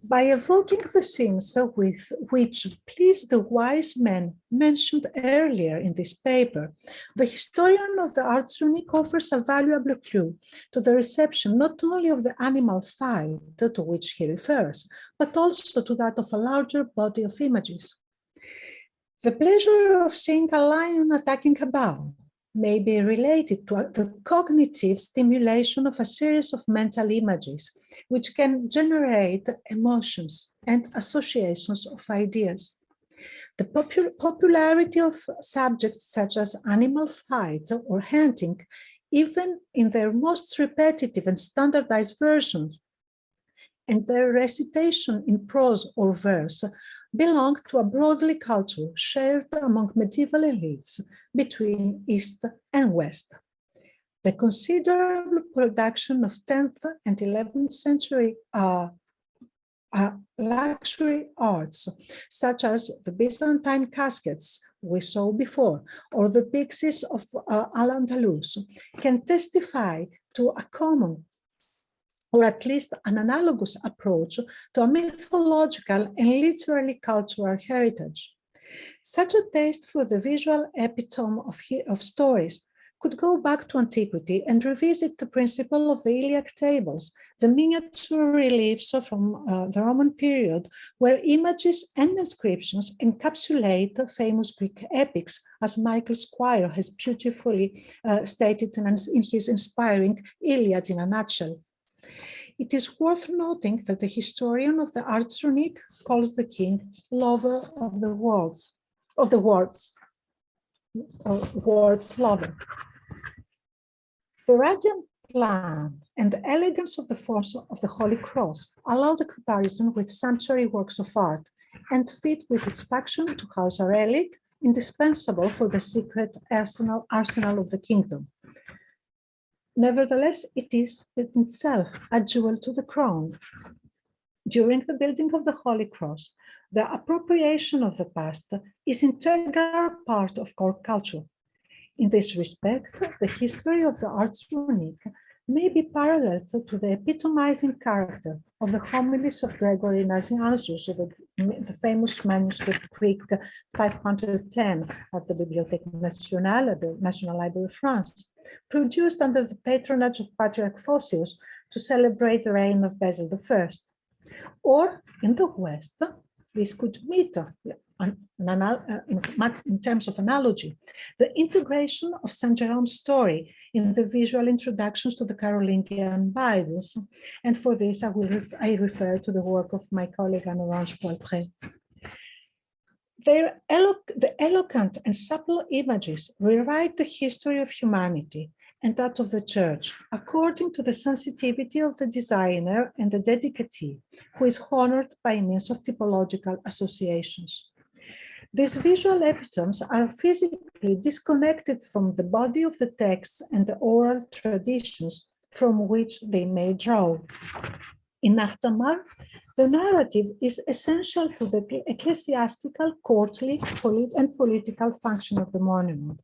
By evoking the scenes with which pleased the wise men mentioned earlier in this paper, the historian of the Ars Runic offers a valuable clue to the reception not only of the animal fight to which he refers, but also to that of a larger body of images. The pleasure of seeing a lion attacking a bow may be related to the cognitive stimulation of a series of mental images, which can generate emotions and associations of ideas. The popularity of subjects such as animal fight or hunting, even in their most repetitive and standardized versions, and their recitation in prose or verse belong to a broadly culture shared among medieval elites between East and West. The considerable production of 10th and 11th century luxury arts, such as the Byzantine caskets we saw before, or the pyxes of Al-Andalus, can testify to a common or at least an analogous approach to a mythological and literary cultural heritage. Such a taste for the visual epitome of stories could go back to antiquity and revisit the principle of the Iliac tables, the miniature reliefs from the Roman period, where images and inscriptions encapsulate famous Greek epics, as Michael Squire has beautifully stated in his inspiring Iliad in a nutshell. It is worth noting that the historian of the Ars Runic calls the king lover of the words lover. The radiant plan and the elegance of the forms of the Holy Cross allow the comparison with sanctuary works of art and fit with its function to house a relic indispensable for the secret arsenal of the kingdom. Nevertheless, it is in itself a jewel to the crown. During the building of the Holy Cross, the appropriation of the past is an integral part of core culture. In this respect, the history of the Ars Runic may be paralleled to the epitomizing character of the homilies of Gregory Nazianzus, the famous manuscript Greek 510 at the Bibliothèque Nationale at the National Library of France, produced under the patronage of Patriarch Photius to celebrate the reign of Basil I. Or in the West, this could meet in terms of analogy, the integration of St. Jerome's story in the visual introductions to the Carolingian Bibles. And for this, I refer to the work of my colleague Anne-Orange Poitret. The eloquent and subtle images rewrite the history of humanity and that of the Church, according to the sensitivity of the designer and the dedicatee, who is honored by means of typological associations. These visual epitomes are physically disconnected from the body of the texts and the oral traditions from which they may draw. In Ahtamar, the narrative is essential to the ecclesiastical, courtly, and political function of the monument.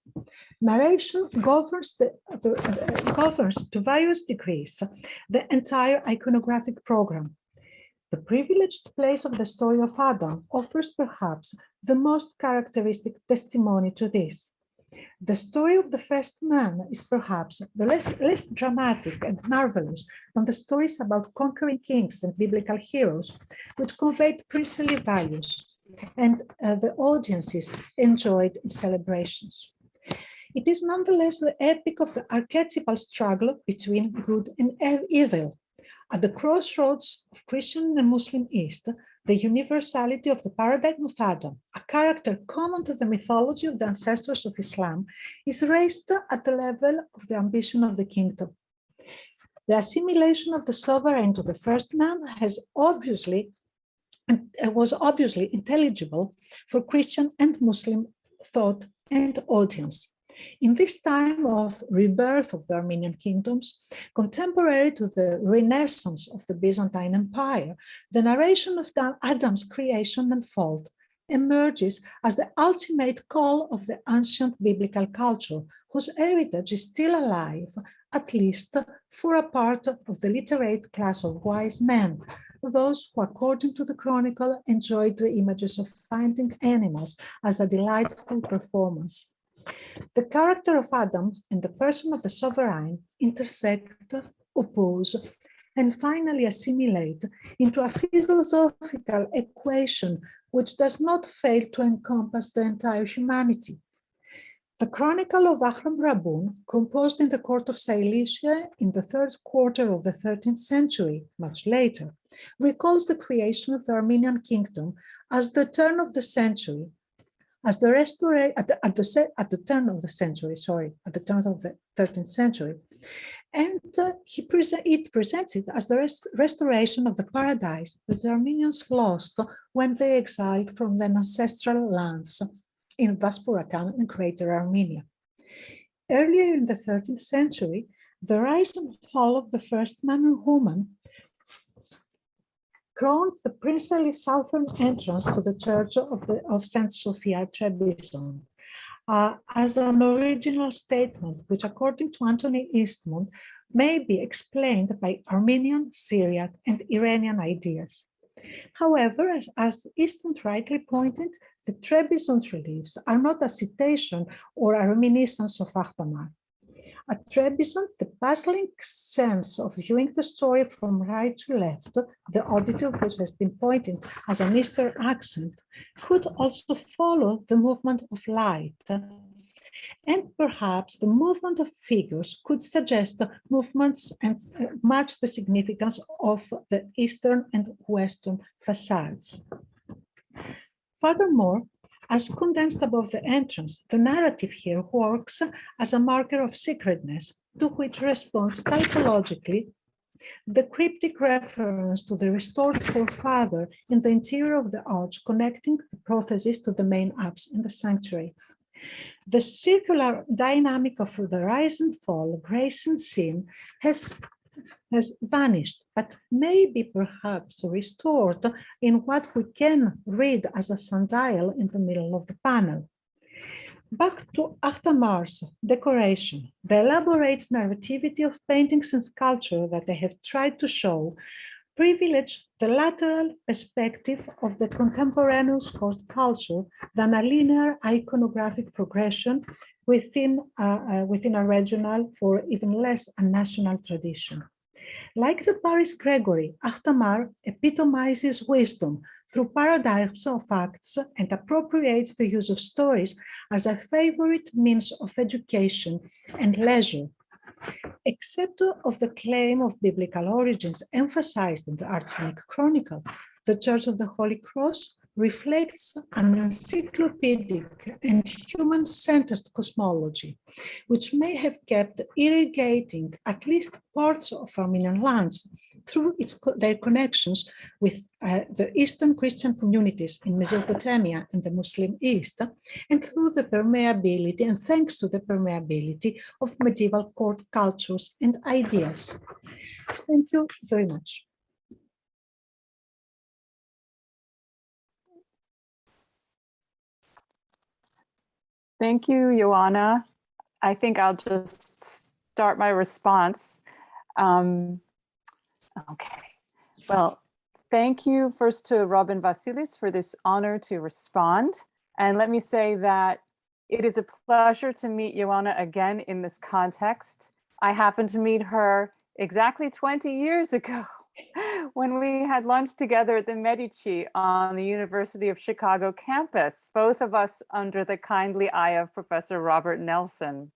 Narration governs to various degrees the entire iconographic program. The privileged place of the story of Adam offers perhaps the most characteristic testimony to this. The story of the first man is perhaps the less dramatic and marvelous than the stories about conquering kings and biblical heroes, which conveyed princely values and the audiences enjoyed in celebrations. It is nonetheless the epic of the archetypal struggle between good and evil. At the crossroads of Christian and Muslim East, the universality of the paradigm of Adam, a character common to the mythology of the ancestors of Islam, is raised at the level of the ambition of the kingdom. The assimilation of the sovereign to the first man was obviously intelligible for Christian and Muslim thought and audience. In this time of rebirth of the Armenian kingdoms, contemporary to the renaissance of the Byzantine Empire, the narration of Adam's creation and fall emerges as the ultimate call of the ancient biblical culture, whose heritage is still alive, at least for a part of the literate class of wise men, those who, according to the chronicle, enjoyed the images of finding animals as a delightful performance. The character of Adam and the person of the sovereign intersect, oppose, and finally assimilate into a philosophical equation which does not fail to encompass the entire humanity. The Chronicle of Ahram Rabun, composed in the court of Cilicia in the third quarter of the 13th century, much later, recalls the creation of the Armenian kingdom as the turn of the century, at the turn of the 13th century, and it presents it as the restoration of the paradise that the Armenians lost when they exiled from their ancestral lands in Vaspurakan and Greater Armenia. Earlier in the 13th century, the rise and fall of the first man and woman crowned the princely southern entrance to the church of St. Sophia Trebizond as an original statement, which, according to Anthony Eastman, may be explained by Armenian, Syriac, and Iranian ideas. However, as Eastman rightly pointed, the Trebizond reliefs are not a citation or a reminiscence of Ahtamar. At Trebizond, the puzzling sense of viewing the story from right to left, the oddity of which has been pointed as an Eastern accent, could also follow the movement of light. And perhaps the movement of figures could suggest the movements and match the significance of the Eastern and Western facades. Furthermore, as condensed above the entrance, the narrative here works as a marker of sacredness, to which responds typologically the cryptic reference to the restored forefather in the interior of the arch, connecting the prothesis to the main apse in the sanctuary. The circular dynamic of the rise and fall, grace and sin, has vanished, but may be perhaps restored in what we can read as a sundial in the middle of the panel. Back to Ahtamar's decoration, the elaborate narrativity of paintings and sculpture that I have tried to show privilege the lateral perspective of the contemporaneous court culture than a linear iconographic progression within a regional or even less a national tradition. Like the Paris Gregory, Ahtamar epitomizes wisdom through paradigms of facts and appropriates the use of stories as a favorite means of education and leisure. Except of the claim of biblical origins emphasized in the Artsonic Chronicle, the Church of the Holy Cross reflects an encyclopedic and human-centered cosmology, which may have kept irrigating at least parts of Armenian lands through their connections with the Eastern Christian communities in Mesopotamia and the Muslim East, and through the permeability and thanks to the permeability of medieval court cultures and ideas. Thank you very much. Thank you, Ioana. I think I'll just start my response. Okay, well, thank you first to Robin Vasilis for this honor to respond. And let me say that it is a pleasure to meet Ioana again in this context. I happened to meet her exactly 20 years ago when we had lunch together at the Medici on the University of Chicago campus, both of us under the kindly eye of Professor Robert Nelson.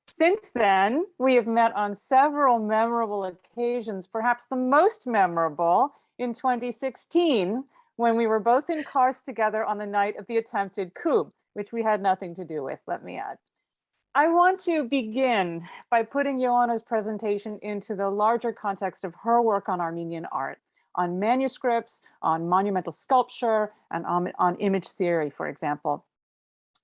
Since then, we have met on several memorable occasions, perhaps the most memorable in 2016, when we were both in cars together on the night of the attempted coup, which we had nothing to do with, let me add. I want to begin by putting Ioana's presentation into the larger context of her work on Armenian art, on manuscripts, on monumental sculpture, and on image theory, for example.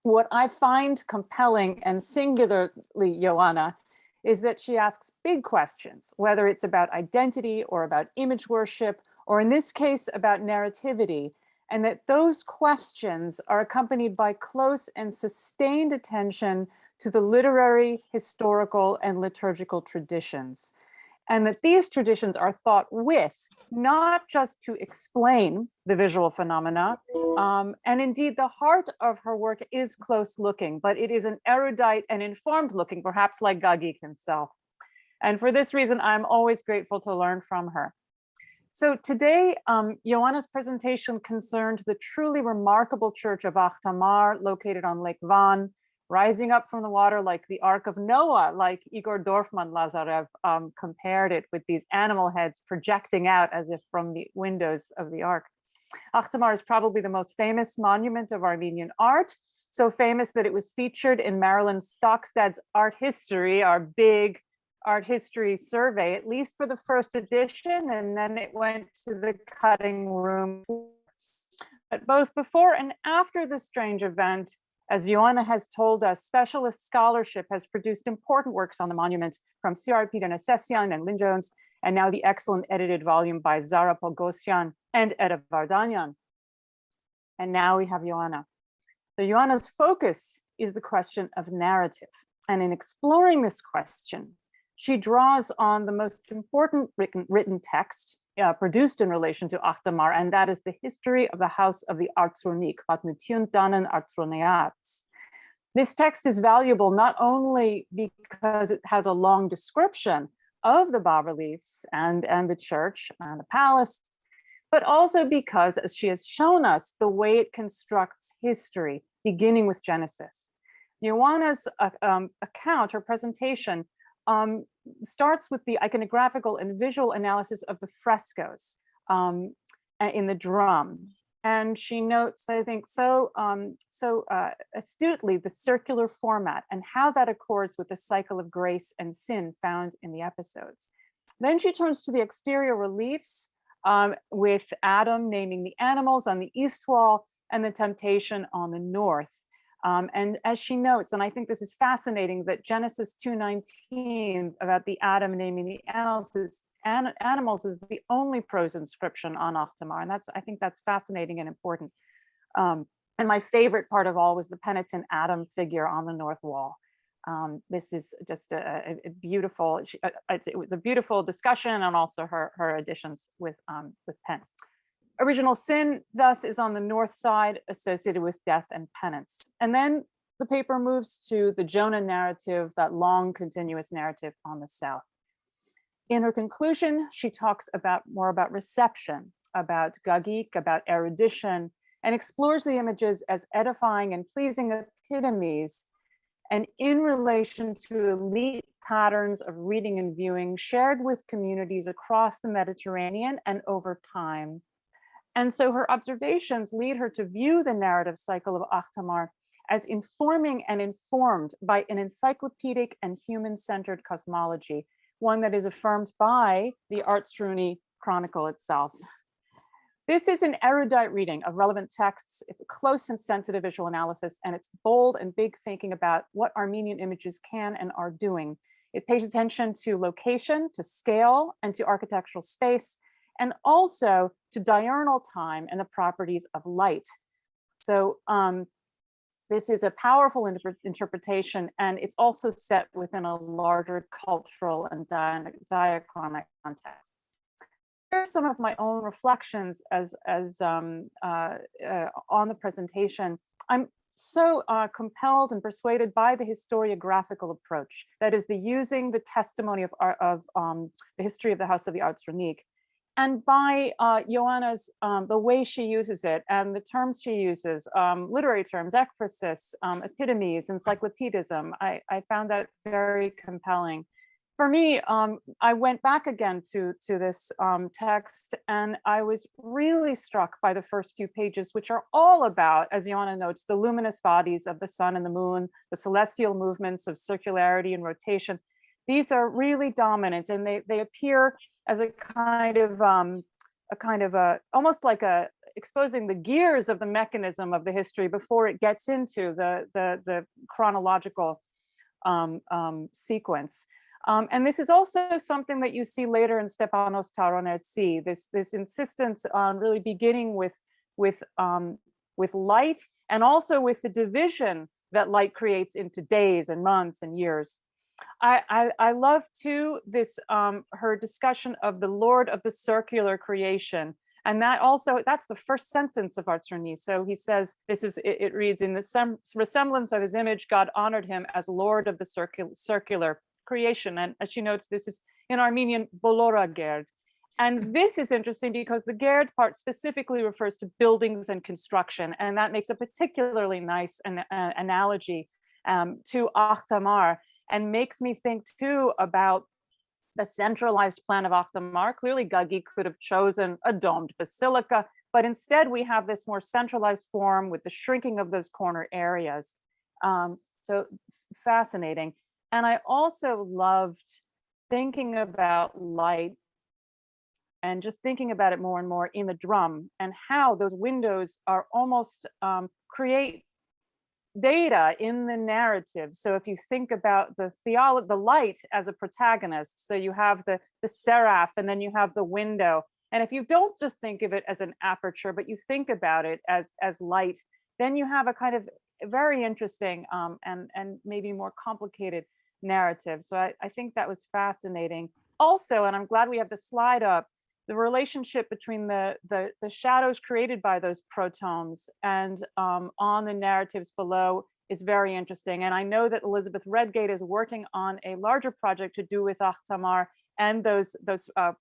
What I find compelling and singularly Ioana is that she asks big questions, whether it's about identity or about image worship, or in this case, about narrativity, and that those questions are accompanied by close and sustained attention to the literary, historical, and liturgical traditions. And that these traditions are thought with, not just to explain the visual phenomena. And indeed, the heart of her work is close looking, but it is an erudite and informed looking, perhaps like Gagik himself. And for this reason, I'm always grateful to learn from her. So today, Ioana's presentation concerned the truly remarkable church of Akhtamar, located on Lake Van, rising up from the water like the Ark of Noah, like Igor Dorfman-Lazarev compared it with these animal heads projecting out as if from the windows of the Ark. Akhtamar is probably the most famous monument of Armenian art, so famous that it was featured in Marilyn Stockstad's Art History, our big art history survey, at least for the first edition, and then it went to the cutting room. But both before and after the strange event, as Ioana has told us, specialist scholarship has produced important works on the monument from C.R. Peter-Nesessian and Lynn Jones, and now the excellent edited volume by Zara Pogosyan and Edda Vardanyan. And now we have Ioana. So Ioana's focus is the question of narrative. And in exploring this question, she draws on the most important written text produced in relation to Akhtamar, and that is the history of the House of the Artsurnik, Patmutjuntanen Artsurniats. This text is valuable not only because it has a long description of the bas-reliefs and the church and the palace, but also because, as she has shown us, the way it constructs history, beginning with Genesis. Ioana's account, her presentation, starts with the iconographical and visual analysis of the frescoes in the drum. And she notes, I think, so astutely the circular format and how that accords with the cycle of grace and sin found in the episodes. Then she turns to the exterior reliefs with Adam naming the animals on the east wall and the temptation on the north. And as she notes, and I think this is fascinating, that Genesis 2:19 about the Adam naming the animals is the only prose inscription on Akhtamar. And I think that's fascinating and important. And my favorite part of all was the penitent Adam figure on the north wall. This is just a beautiful, it was a beautiful discussion, and also her additions with Penn. Original sin, thus, is on the north side, associated with death and penance. And then the paper moves to the Jonah narrative, that long continuous narrative on the south. In her conclusion, she talks more about reception, about Gagik, about erudition, and explores the images as edifying and pleasing epitomes, and in relation to elite patterns of reading and viewing shared with communities across the Mediterranean and over time. And so her observations lead her to view the narrative cycle of Akhtamar as informing and informed by an encyclopedic and human-centered cosmology, one that is affirmed by the Artsruni Chronicle itself. This is an erudite reading of relevant texts. It's a close and sensitive visual analysis, and it's bold and big thinking about what Armenian images can and are doing. It pays attention to location, to scale, and to architectural space, and also to diurnal time and the properties of light. So this is a powerful interpretation, and it's also set within a larger cultural and diachronic context. Here are some of my own reflections as on the presentation. I'm so compelled and persuaded by the historiographical approach, that is the using the testimony of the history of the House of the Arts Runique, and by Ioanna's, the way she uses it and the terms she uses, literary terms, ekphrasis, epitomes, encyclopedism. I found that very compelling. For me, I went back again to this text, and I was really struck by the first few pages, which are all about, as Ioanna notes, the luminous bodies of the sun and the moon, the celestial movements of circularity and rotation. These are really dominant, and they appear as a kind of almost like exposing the gears of the mechanism of the history before it gets into the chronological sequence. And this is also something that you see later in Stepanos Taronetsi, this insistence on really beginning with light, and also with the division that light creates into days and months and years. I love too this her discussion of the Lord of the circular creation, and that's the first sentence of Artsruni. So he says, it reads, in the resemblance of his image, God honored him as Lord of the circular creation. And as she notes, this is in Armenian Bolora Gerd. And this is interesting because the Gerd part specifically refers to buildings and construction, and that makes a particularly nice analogy to Akhtamar, and makes me think too about the centralized plan of Akhtamar. Clearly Gagik could have chosen a domed basilica, but instead we have this more centralized form with the shrinking of those corner areas. So fascinating. And I also loved thinking about light and just thinking about it more and more in the drum, and how those windows are almost create data in the narrative. So if you think about the light as a protagonist, so you have the seraph, and then you have the window. And if you don't just think of it as an aperture, but you think about it as light, then you have a kind of very interesting and maybe more complicated narrative. So I think that was fascinating. Also, and I'm glad we have the slide up, the relationship between the shadows created by those protomes and on the narratives below is very interesting. And I know that Elizabeth Redgate is working on a larger project to do with Akhtamar and those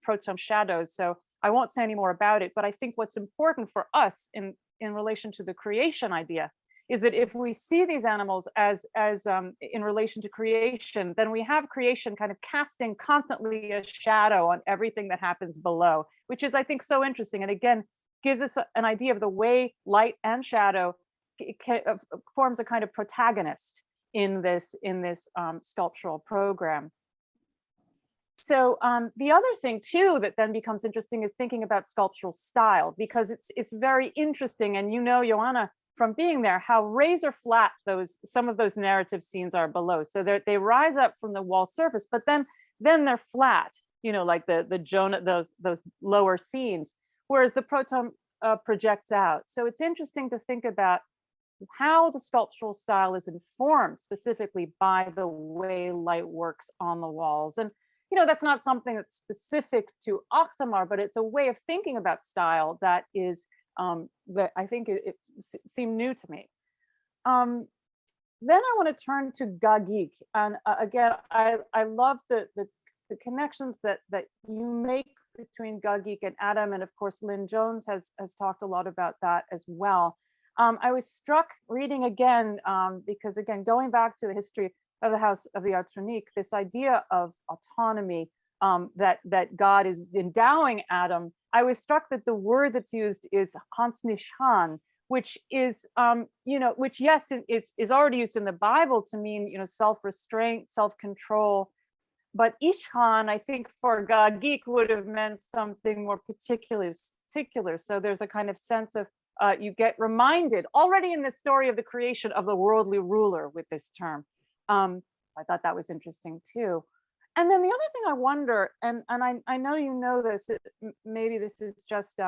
protome shadows. So I won't say any more about it, but I think what's important for us in relation to the creation idea is that if we see these animals as in relation to creation, then we have creation kind of casting constantly a shadow on everything that happens below, which is, I think, so interesting. And again, gives us an idea of the way light and shadow forms a kind of protagonist in this sculptural program. So the other thing too that then becomes interesting is thinking about sculptural style, because it's very interesting. And you know, Ioanna, from being there, how razor flat some of those narrative scenes are below. So they rise up from the wall surface, but then they're flat, you know, like the Jonah, those lower scenes, whereas the protome projects out. So it's interesting to think about how the sculptural style is informed specifically by the way light works on the walls. And you know, that's not something that's specific to Akhtamar, but it's a way of thinking about style that is that I think it seemed new to me. Then I want to turn to Gagik, and again, I love the connections that you make between Gagik and Adam. And of course, Lynn Jones has talked a lot about that as well. I was struck reading again, because again, going back to the history of the House of the Arts Runique, this idea of autonomy, that God is endowing Adam, I was struck that the word that's used is Hansnishan, which is, which yes, is already used in the Bible to mean, self-restraint, self-control. But Ishhan, I think for Gagik would have meant something more particular. So there's a kind of sense of, you get reminded already in the story of the creation of the worldly ruler with this term. I thought that was interesting too. And then the other thing I wonder, and I know you know this, maybe this is just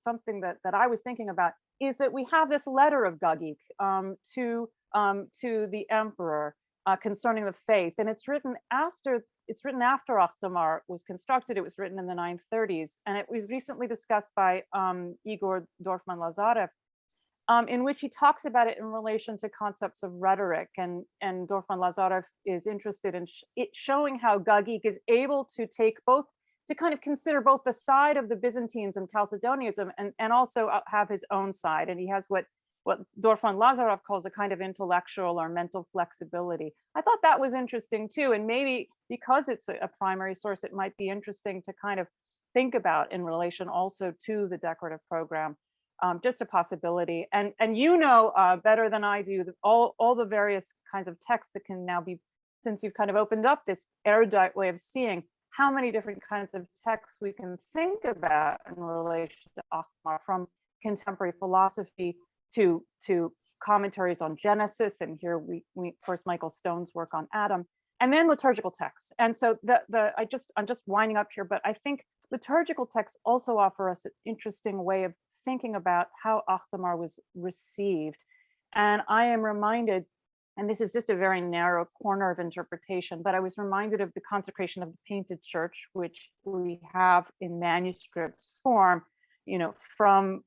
something that I was thinking about, is that we have this letter of Gagik to the emperor concerning the faith, and it's written after Akhtamar was constructed. It was written in the 930s, and it was recently discussed by Igor Dorfman-Lazarev, in which he talks about it in relation to concepts of rhetoric, and Dorfman-Lazarev is interested in showing how Gagik is able to take both, to kind of consider both the side of the Byzantines and Chalcedonianism, and also have his own side. And he has what Dorfman-Lazarev calls a kind of intellectual or mental flexibility. I thought that was interesting too. And maybe because it's a primary source, it might be interesting to kind of think about in relation also to the decorative program. Just a possibility. And better than I do, all the various kinds of texts that can now be, since you've kind of opened up this erudite way of seeing, how many different kinds of texts we can think about in relation to Akhtamar, from contemporary philosophy to commentaries on Genesis, and here we of course Michael Stone's work on Adam, and then liturgical texts. And so I'm just winding up here, but I think liturgical texts also offer us an interesting way of thinking about how Akhtamar was received. And I am reminded, and this is just a very narrow corner of interpretation, but I was reminded of the consecration of the painted church, which we have in manuscript form, from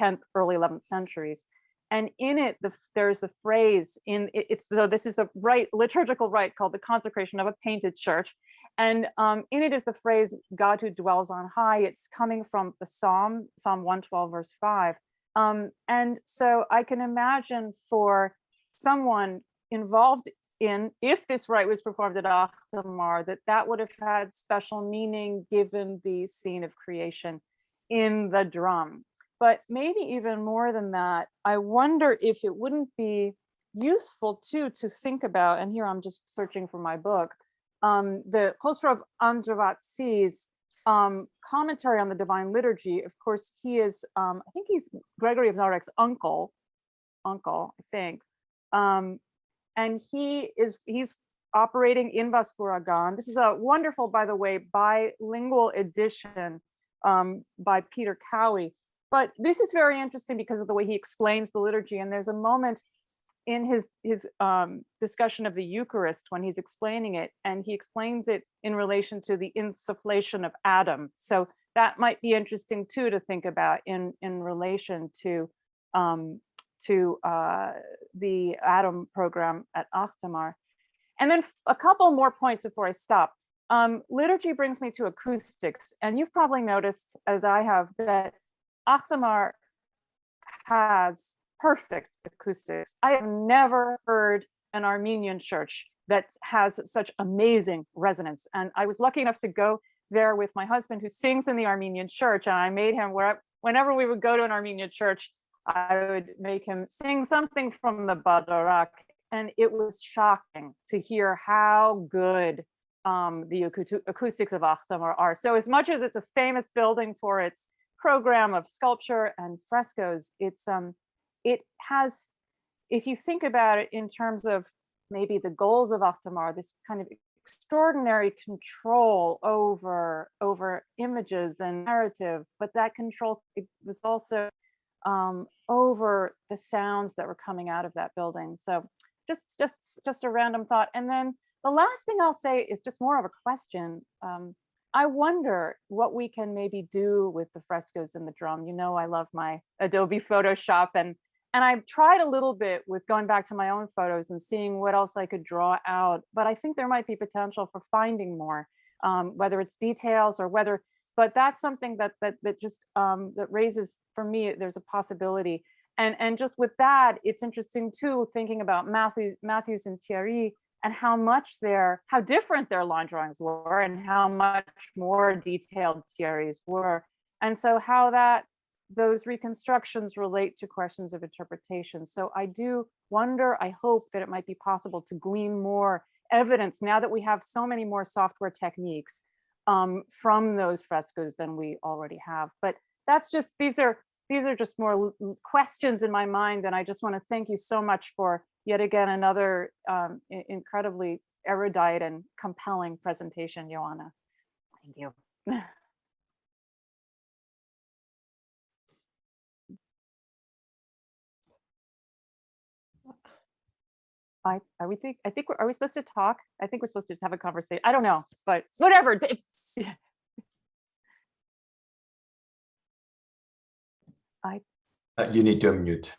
10th, early 11th centuries. And in it, there's a phrase so this is a liturgical rite called the consecration of a painted church. And in it is the phrase, God who dwells on high. It's coming from the Psalm 112, verse 5. And so I can imagine for someone involved in, if this rite was performed at Akhtamar, that would have had special meaning given the scene of creation in the drum. But maybe even more than that, I wonder if it wouldn't be useful too to think about, and here I'm just searching for my book, the Khosrow Andravatsi's commentary on the Divine Liturgy. Of course, he is, I think he's Gregory of Narek's uncle, I think. And he's operating in Vaspuragan. This is a wonderful, by the way, bilingual edition by Peter Cowie. But this is very interesting because of the way he explains the liturgy. And there's a moment in his discussion of the Eucharist when he's explaining it, and he explains it in relation to the insufflation of Adam. So that might be interesting too to think about in relation to the Adam program at Akhtamar. And then a couple more points before I stop. Liturgy brings me to acoustics, and you've probably noticed, as I have, that Akhtamar has perfect acoustics. I have never heard an Armenian church that has such amazing resonance. And I was lucky enough to go there with my husband, who sings in the Armenian church. And I made him, whenever we would go to an Armenian church, I would make him sing something from the Badarak. And it was shocking to hear how good the acoustics of Akhtamar are. So as much as it's a famous building for its program of sculpture and frescoes, it has, if you think about it in terms of maybe the goals of Akhtamar, this kind of extraordinary control over images and narrative, but that control, it was also over the sounds that were coming out of that building. So just a random thought. And then the last thing I'll say is just more of a question. I wonder what we can maybe do with the frescoes in the drum. You know, I love my Adobe Photoshop, and I've tried a little bit with going back to my own photos and seeing what else I could draw out, but I think there might be potential for finding more. whether it's details or whether, but that's something that just that raises, for me, there's a possibility. And just with that, it's interesting too, thinking about Matthews and Thierry, and how different their line drawings were and how much more detailed Thierry's were. And so how those reconstructions relate to questions of interpretation. So I do wonder, I hope that it might be possible to glean more evidence now that we have so many more software techniques from those frescoes than we already have. But that's just, these are just more questions in my mind. And I just want to thank you so much for yet again another incredibly erudite and compelling presentation, Joanna. Thank you. Are we supposed to talk? I think we're supposed to have a conversation. I don't know, but whatever. You need to unmute.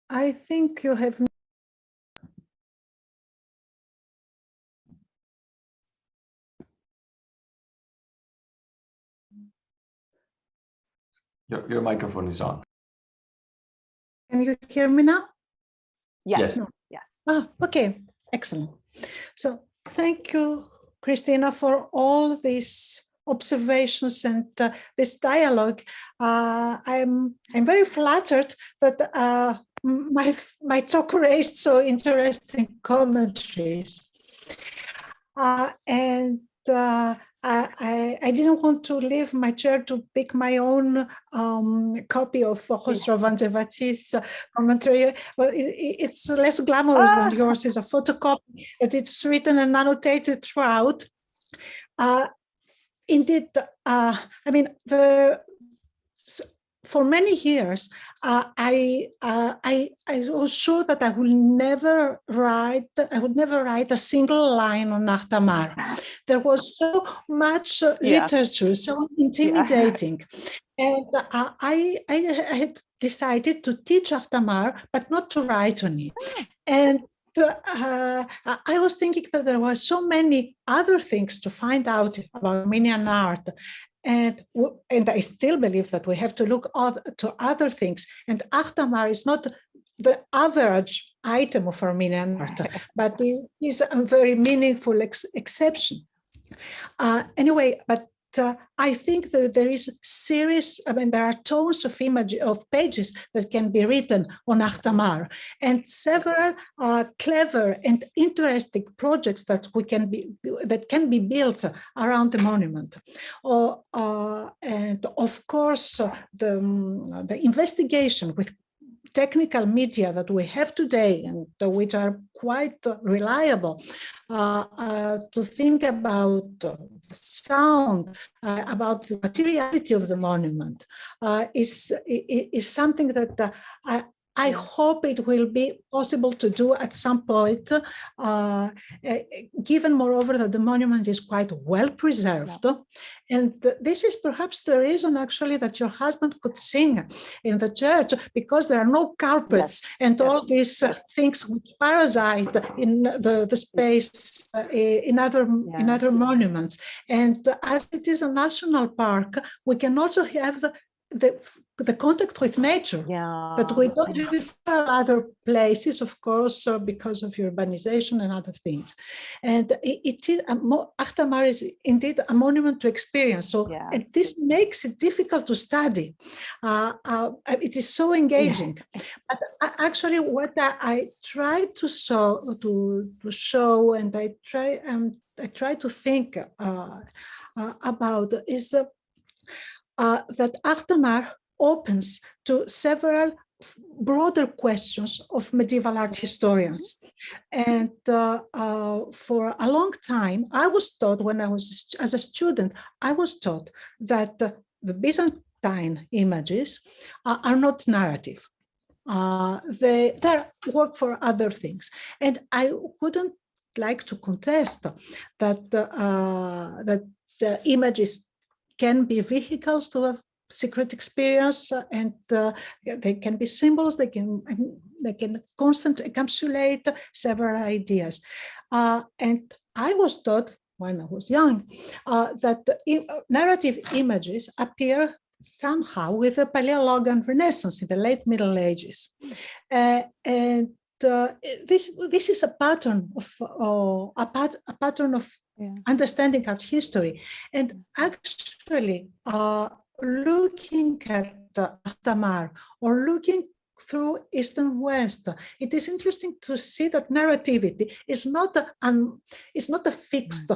I think you have. Your microphone is on. Can you hear me now? Yes. Yes. Yes. Ah, okay, excellent. So thank you, Christina, for all these observations and this dialogue. I'm very flattered that my talk raised so interesting commentaries, I didn't want to leave my chair to pick my own copy of Khosrow Vanzevatsis commentary. Well, it's less glamorous than yours. It's a photocopy, but it's written and annotated throughout. Indeed, I mean, for many years, I was sure that I would never write a single line on Ahtamar. There was so much literature, so intimidating. And I had decided to teach Ahtamar, but not to write on it. And I was thinking that there were so many other things to find out about Armenian art. And I still believe that we have to look to other things. And Ahtamar is not the average item of Armenian art, but it is a very meaningful exception. Anyway, but I think that there is there are tons of pages that can be written on Ahtamar, and several clever and interesting projects that can be built around the monument. And of course, the investigation with technical media that we have today, and which are quite reliable, to think about sound, about the materiality of the monument, is something that I hope it will be possible to do at some point, given moreover that the monument is quite well preserved. Yeah. And this is perhaps the reason actually that your husband could sing in the church, because there are no carpets and all these things which parasite in the space in other monuments. And as it is a national park, we can also have the contact with nature that we don't have in other places, of course, because of urbanization and other things. And Ahtamar is indeed a monument to experience. So and this makes it difficult to study. It is so engaging. But actually, what I try to show, and I try to think about is that Ahtamar opens to several broader questions of medieval art historians. And for a long time, I was taught, when I was as a student, I was taught that the Byzantine images are not narrative. They work for other things. And I wouldn't like to contest that the images can be vehicles to secret experience, and they can be symbols. They can constantly encapsulate several ideas. And I was taught when I was young that narrative images appear somehow with the Paleologan Renaissance in the late Middle Ages, and this is a pattern of understanding art history, and actually looking at Tamar or looking through East and West, it is interesting to see that narrativity is not a fixed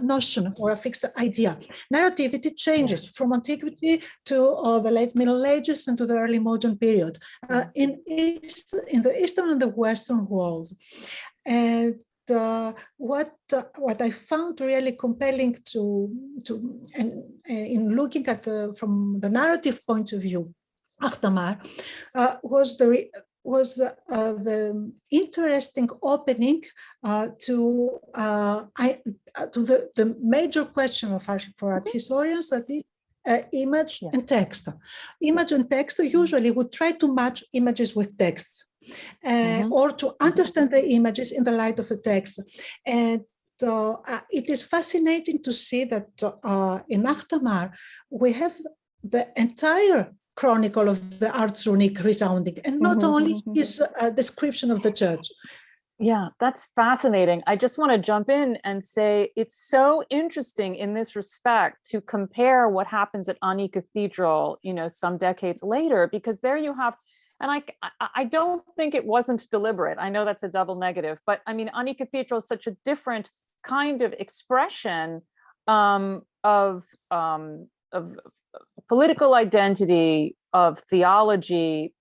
notion or a fixed idea. Narrativity changes from antiquity to the late Middle Ages and to the early modern period in the Eastern and the Western world. And what I found really compelling in looking at from the narrative point of view, Ahtamar, was the interesting opening to the major question of for art historians, that is image and text. Image and text usually would try to match images with texts, or to understand the images in the light of the text. And it is fascinating to see that in Ahtamar, we have the entire chronicle of the Ars Runic resounding, and not only his description of the church. Yeah, that's fascinating. I just want to jump in and say it's so interesting in this respect to compare what happens at Ani Cathedral, some decades later, because there you have, and I don't think it wasn't deliberate. I know that's a double negative, but I mean, Ani Cathedral is such a different kind of expression of political identity, of theology.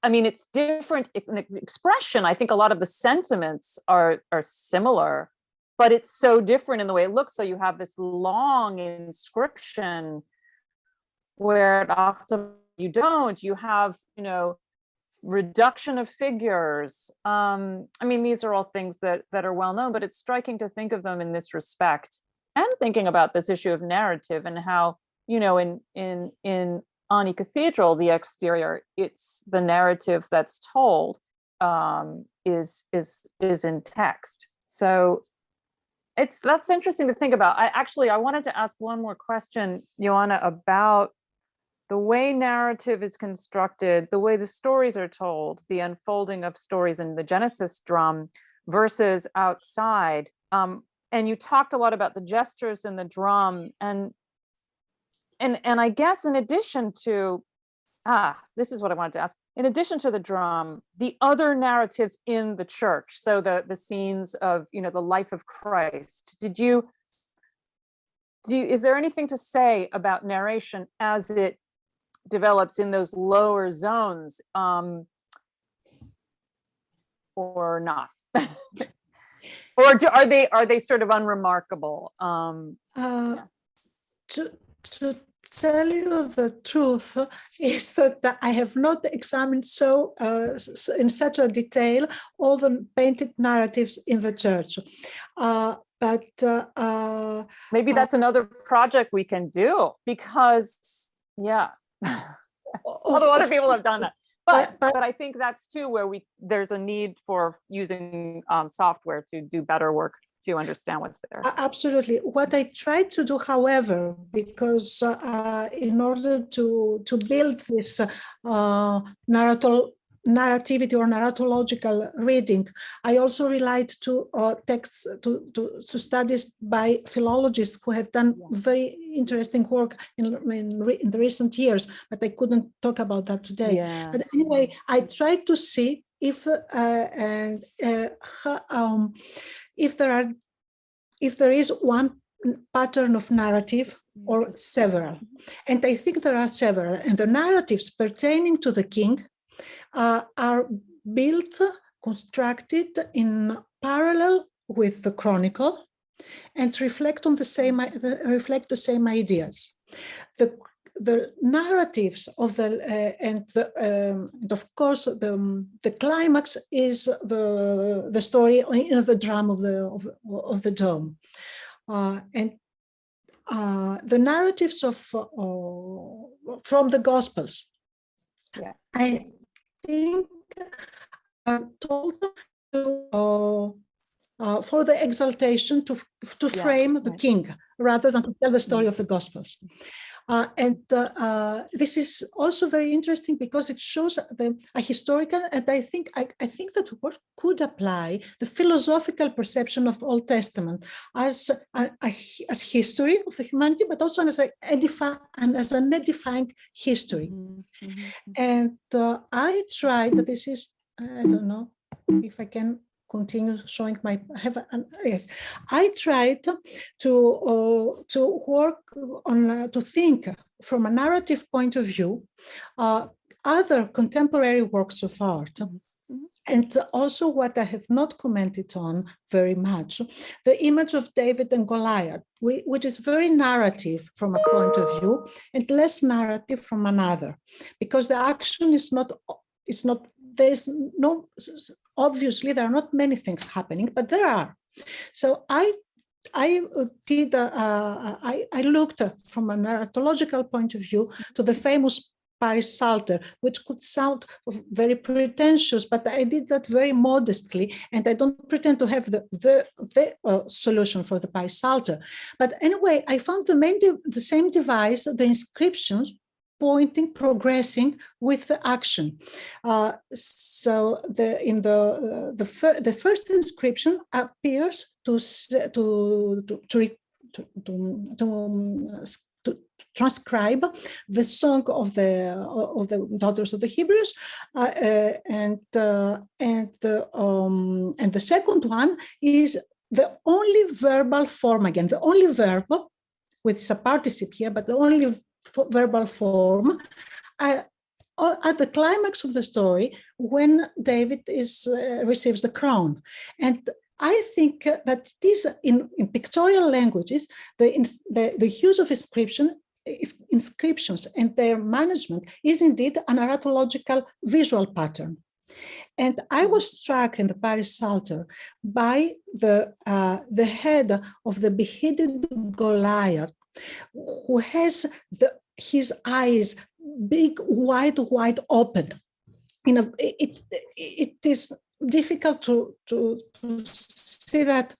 I mean, it's different expression. I think a lot of the sentiments are similar, but it's so different in the way it looks. So you have this long inscription where at Ahtamar you have, reduction of figures. I mean, these are all things that are well known, but it's striking to think of them in this respect, and thinking about this issue of narrative and how, in Ani Cathedral, the exterior, it's the narrative that's told is in text. So that's interesting to think about. I wanted to ask one more question, Ioana, about the way narrative is constructed, the way the stories are told, the unfolding of stories in the Genesis drum versus outside. And you talked a lot about the gestures in the drum, and I guess in addition to, this is what I wanted to ask. In addition to the drum, the other narratives in the church, so the scenes of, the life of Christ, is there anything to say about narration as it develops in those lower zones, or not? Or are they sort of unremarkable? To tell you the truth is that I have not examined in such a detail all the painted narratives in the church, but maybe that's another project we can do, because although other people have done that, but I think that's too where there's a need for using software to do better work to understand what's there. Absolutely. What I try to do, however, because in order to build this narrativity or narratological reading, I also relied to texts, to studies by philologists who have done very interesting work in the recent years, but I couldn't talk about that today. Yeah. But anyway, I tried to see if there is one pattern of narrative or several. And I think there are several. And the narratives pertaining to the king are built, constructed in parallel with the chronicle, and reflect the same ideas. The narratives of and of course the climax is the story in the drum of the dome, and the narratives of from the Gospels. Yeah. I think are told to for the exaltation to Yeah, frame the right. king rather than to tell the story of the Gospels. This is also very interesting because it shows a historical, and I think that what could apply the philosophical perception of Old Testament as history of the humanity, but also as an edifying history. And I tried. This is, I don't know if I can continue showing my, yes, I tried to work on, to think from a narrative point of view, other contemporary works of art. And also what I have not commented on very much, the image of David and Goliath, which is very narrative from a point of view and less narrative from another, because the action is not, there's no, obviously there are not many things happening, but there are. So I looked from a narratological point of view to the famous Paris Psalter, which could sound very pretentious, but I did that very modestly, and I don't pretend to have the solution for the Paris Psalter. But anyway, I found the same device, the inscriptions, pointing, progressing with the action. So the first inscription appears to transcribe the song of the daughters of the Hebrews, and the second one is the only verbal form again, the only verb with a participle here, but the only verbal form at the climax of the story when David receives the crown. And I think that this in pictorial languages, the use of inscriptions and their management is indeed a narratological visual pattern. And I was struck in the Paris Psalter by the head of the beheaded Goliath, who has his eyes big, wide open. It is difficult to see that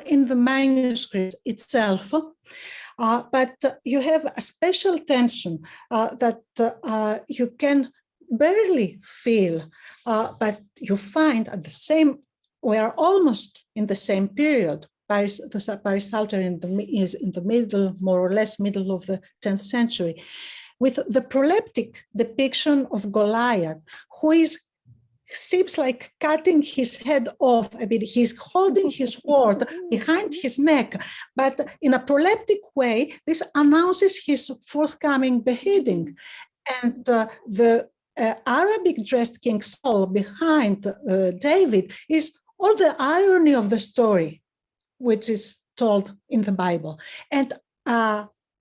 in the manuscript itself, but you have a special tension that you can barely feel, but you find at the same, we are almost in the same period. The Paris Psalter is in the middle, more or less middle of the 10th century, with the proleptic depiction of Goliath, who seems like cutting his head off. I mean, he's holding his sword behind his neck, but in a proleptic way, this announces his forthcoming beheading. And the Arabic dressed King Saul behind David is all the irony of the story, which is told in the Bible. And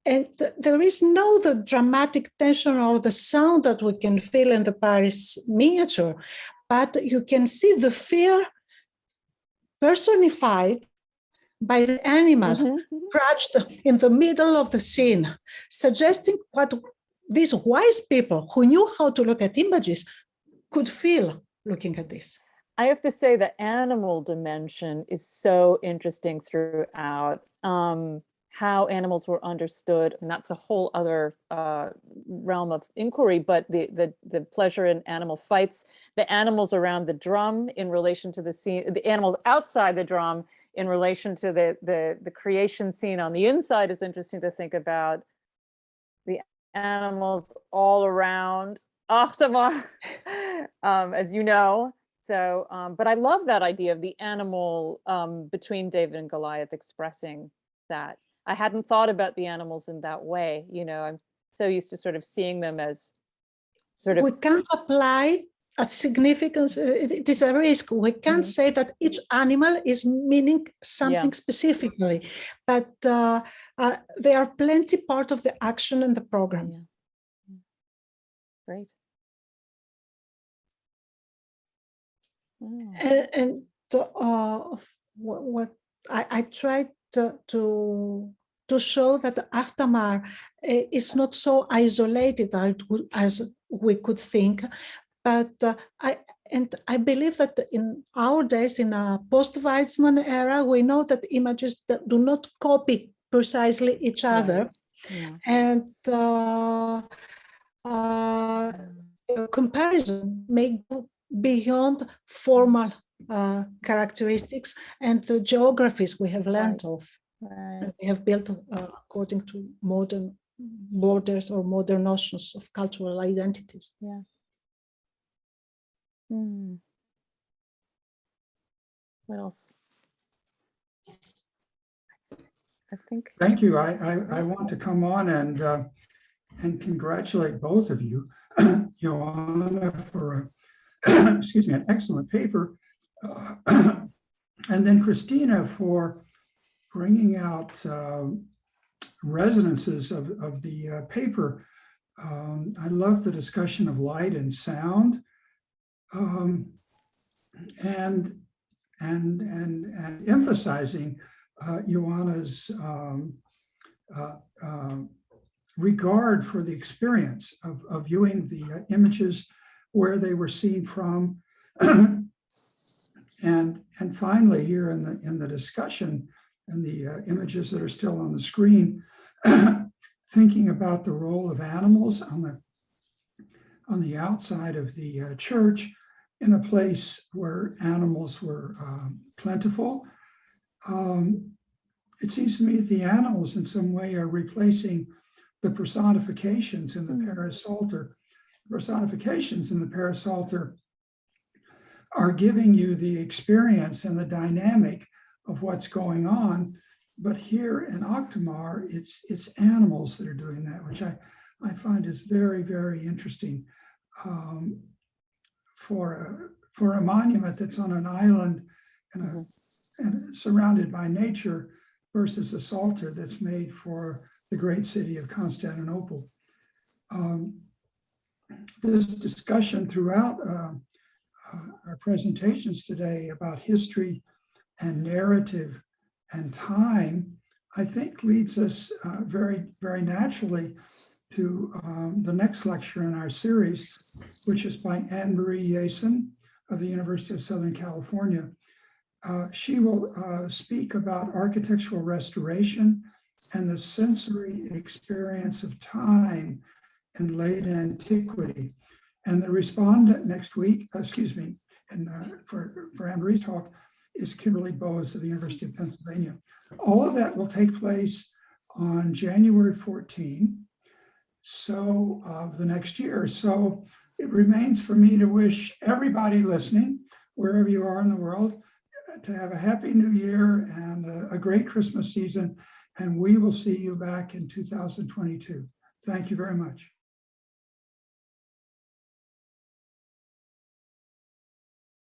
there is no the dramatic tension or the sound that we can feel in the Paris miniature, but you can see the fear personified by the animal crouched in the middle of the scene, suggesting what these wise people who knew how to look at images could feel looking at this. I have to say the animal dimension is so interesting throughout. How animals were understood, and that's a whole other realm of inquiry, but the pleasure in animal fights, the animals around the drum in relation to the scene, the animals outside the drum in relation to the creation scene on the inside is interesting to think about. The animals all around Achtamar, as you know. So, but I love that idea of the animal between David and Goliath expressing that. I hadn't thought about the animals in that way. You know, I'm so used to sort of seeing them as sort of. We can't apply a significance. It is a risk. We can't say that each animal is meaning something specifically, but they are plenty part of the action in the program. Yeah. Great. And what I tried to to show that Ahtamar is not so isolated as we could think. But I believe that in our days, in a post-Weizmann era, we know that images that do not copy precisely each other. Yeah. And comparison may go beyond formal characteristics and the geographies we have learned of. Right. We have built according to modern borders or modern notions of cultural identities. Yeah. Hmm. What else? I think. Thank you. I want to come on and congratulate both of you, Joanna, for excuse me, an excellent paper, and then Christina for bringing out resonances of the paper. I love the discussion of light and sound, and emphasizing Joanna's regard for the experience of viewing the images where they were seen from, and finally here in the discussion and the images that are still on the screen, thinking about the role of animals on the outside of the church in a place where animals were plentiful. It seems to me that the animals in some way are replacing the personifications in the Paris Psalter. Personifications in the Paris Psalter are giving you the experience and the dynamic of what's going on. But here in Ahtamar, it's animals that are doing that, which I find is very, very interesting. For a monument that's on an island and surrounded by nature versus a Psalter that's made for the great city of Constantinople. This discussion throughout our presentations today about history and narrative and time, I think leads us very, very naturally to the next lecture in our series, which is by Anne Marie Yason of the University of Southern California. She will speak about architectural restoration and the sensory experience of time in late antiquity. And the respondent next week, and for Anne Marie's talk, is Kimberly Bowes of the University of Pennsylvania. All of that will take place on January 14, so of the next year. So it remains for me to wish everybody listening, wherever you are in the world, to have a happy new year and a great Christmas season. And we will see you back in 2022. Thank you very much.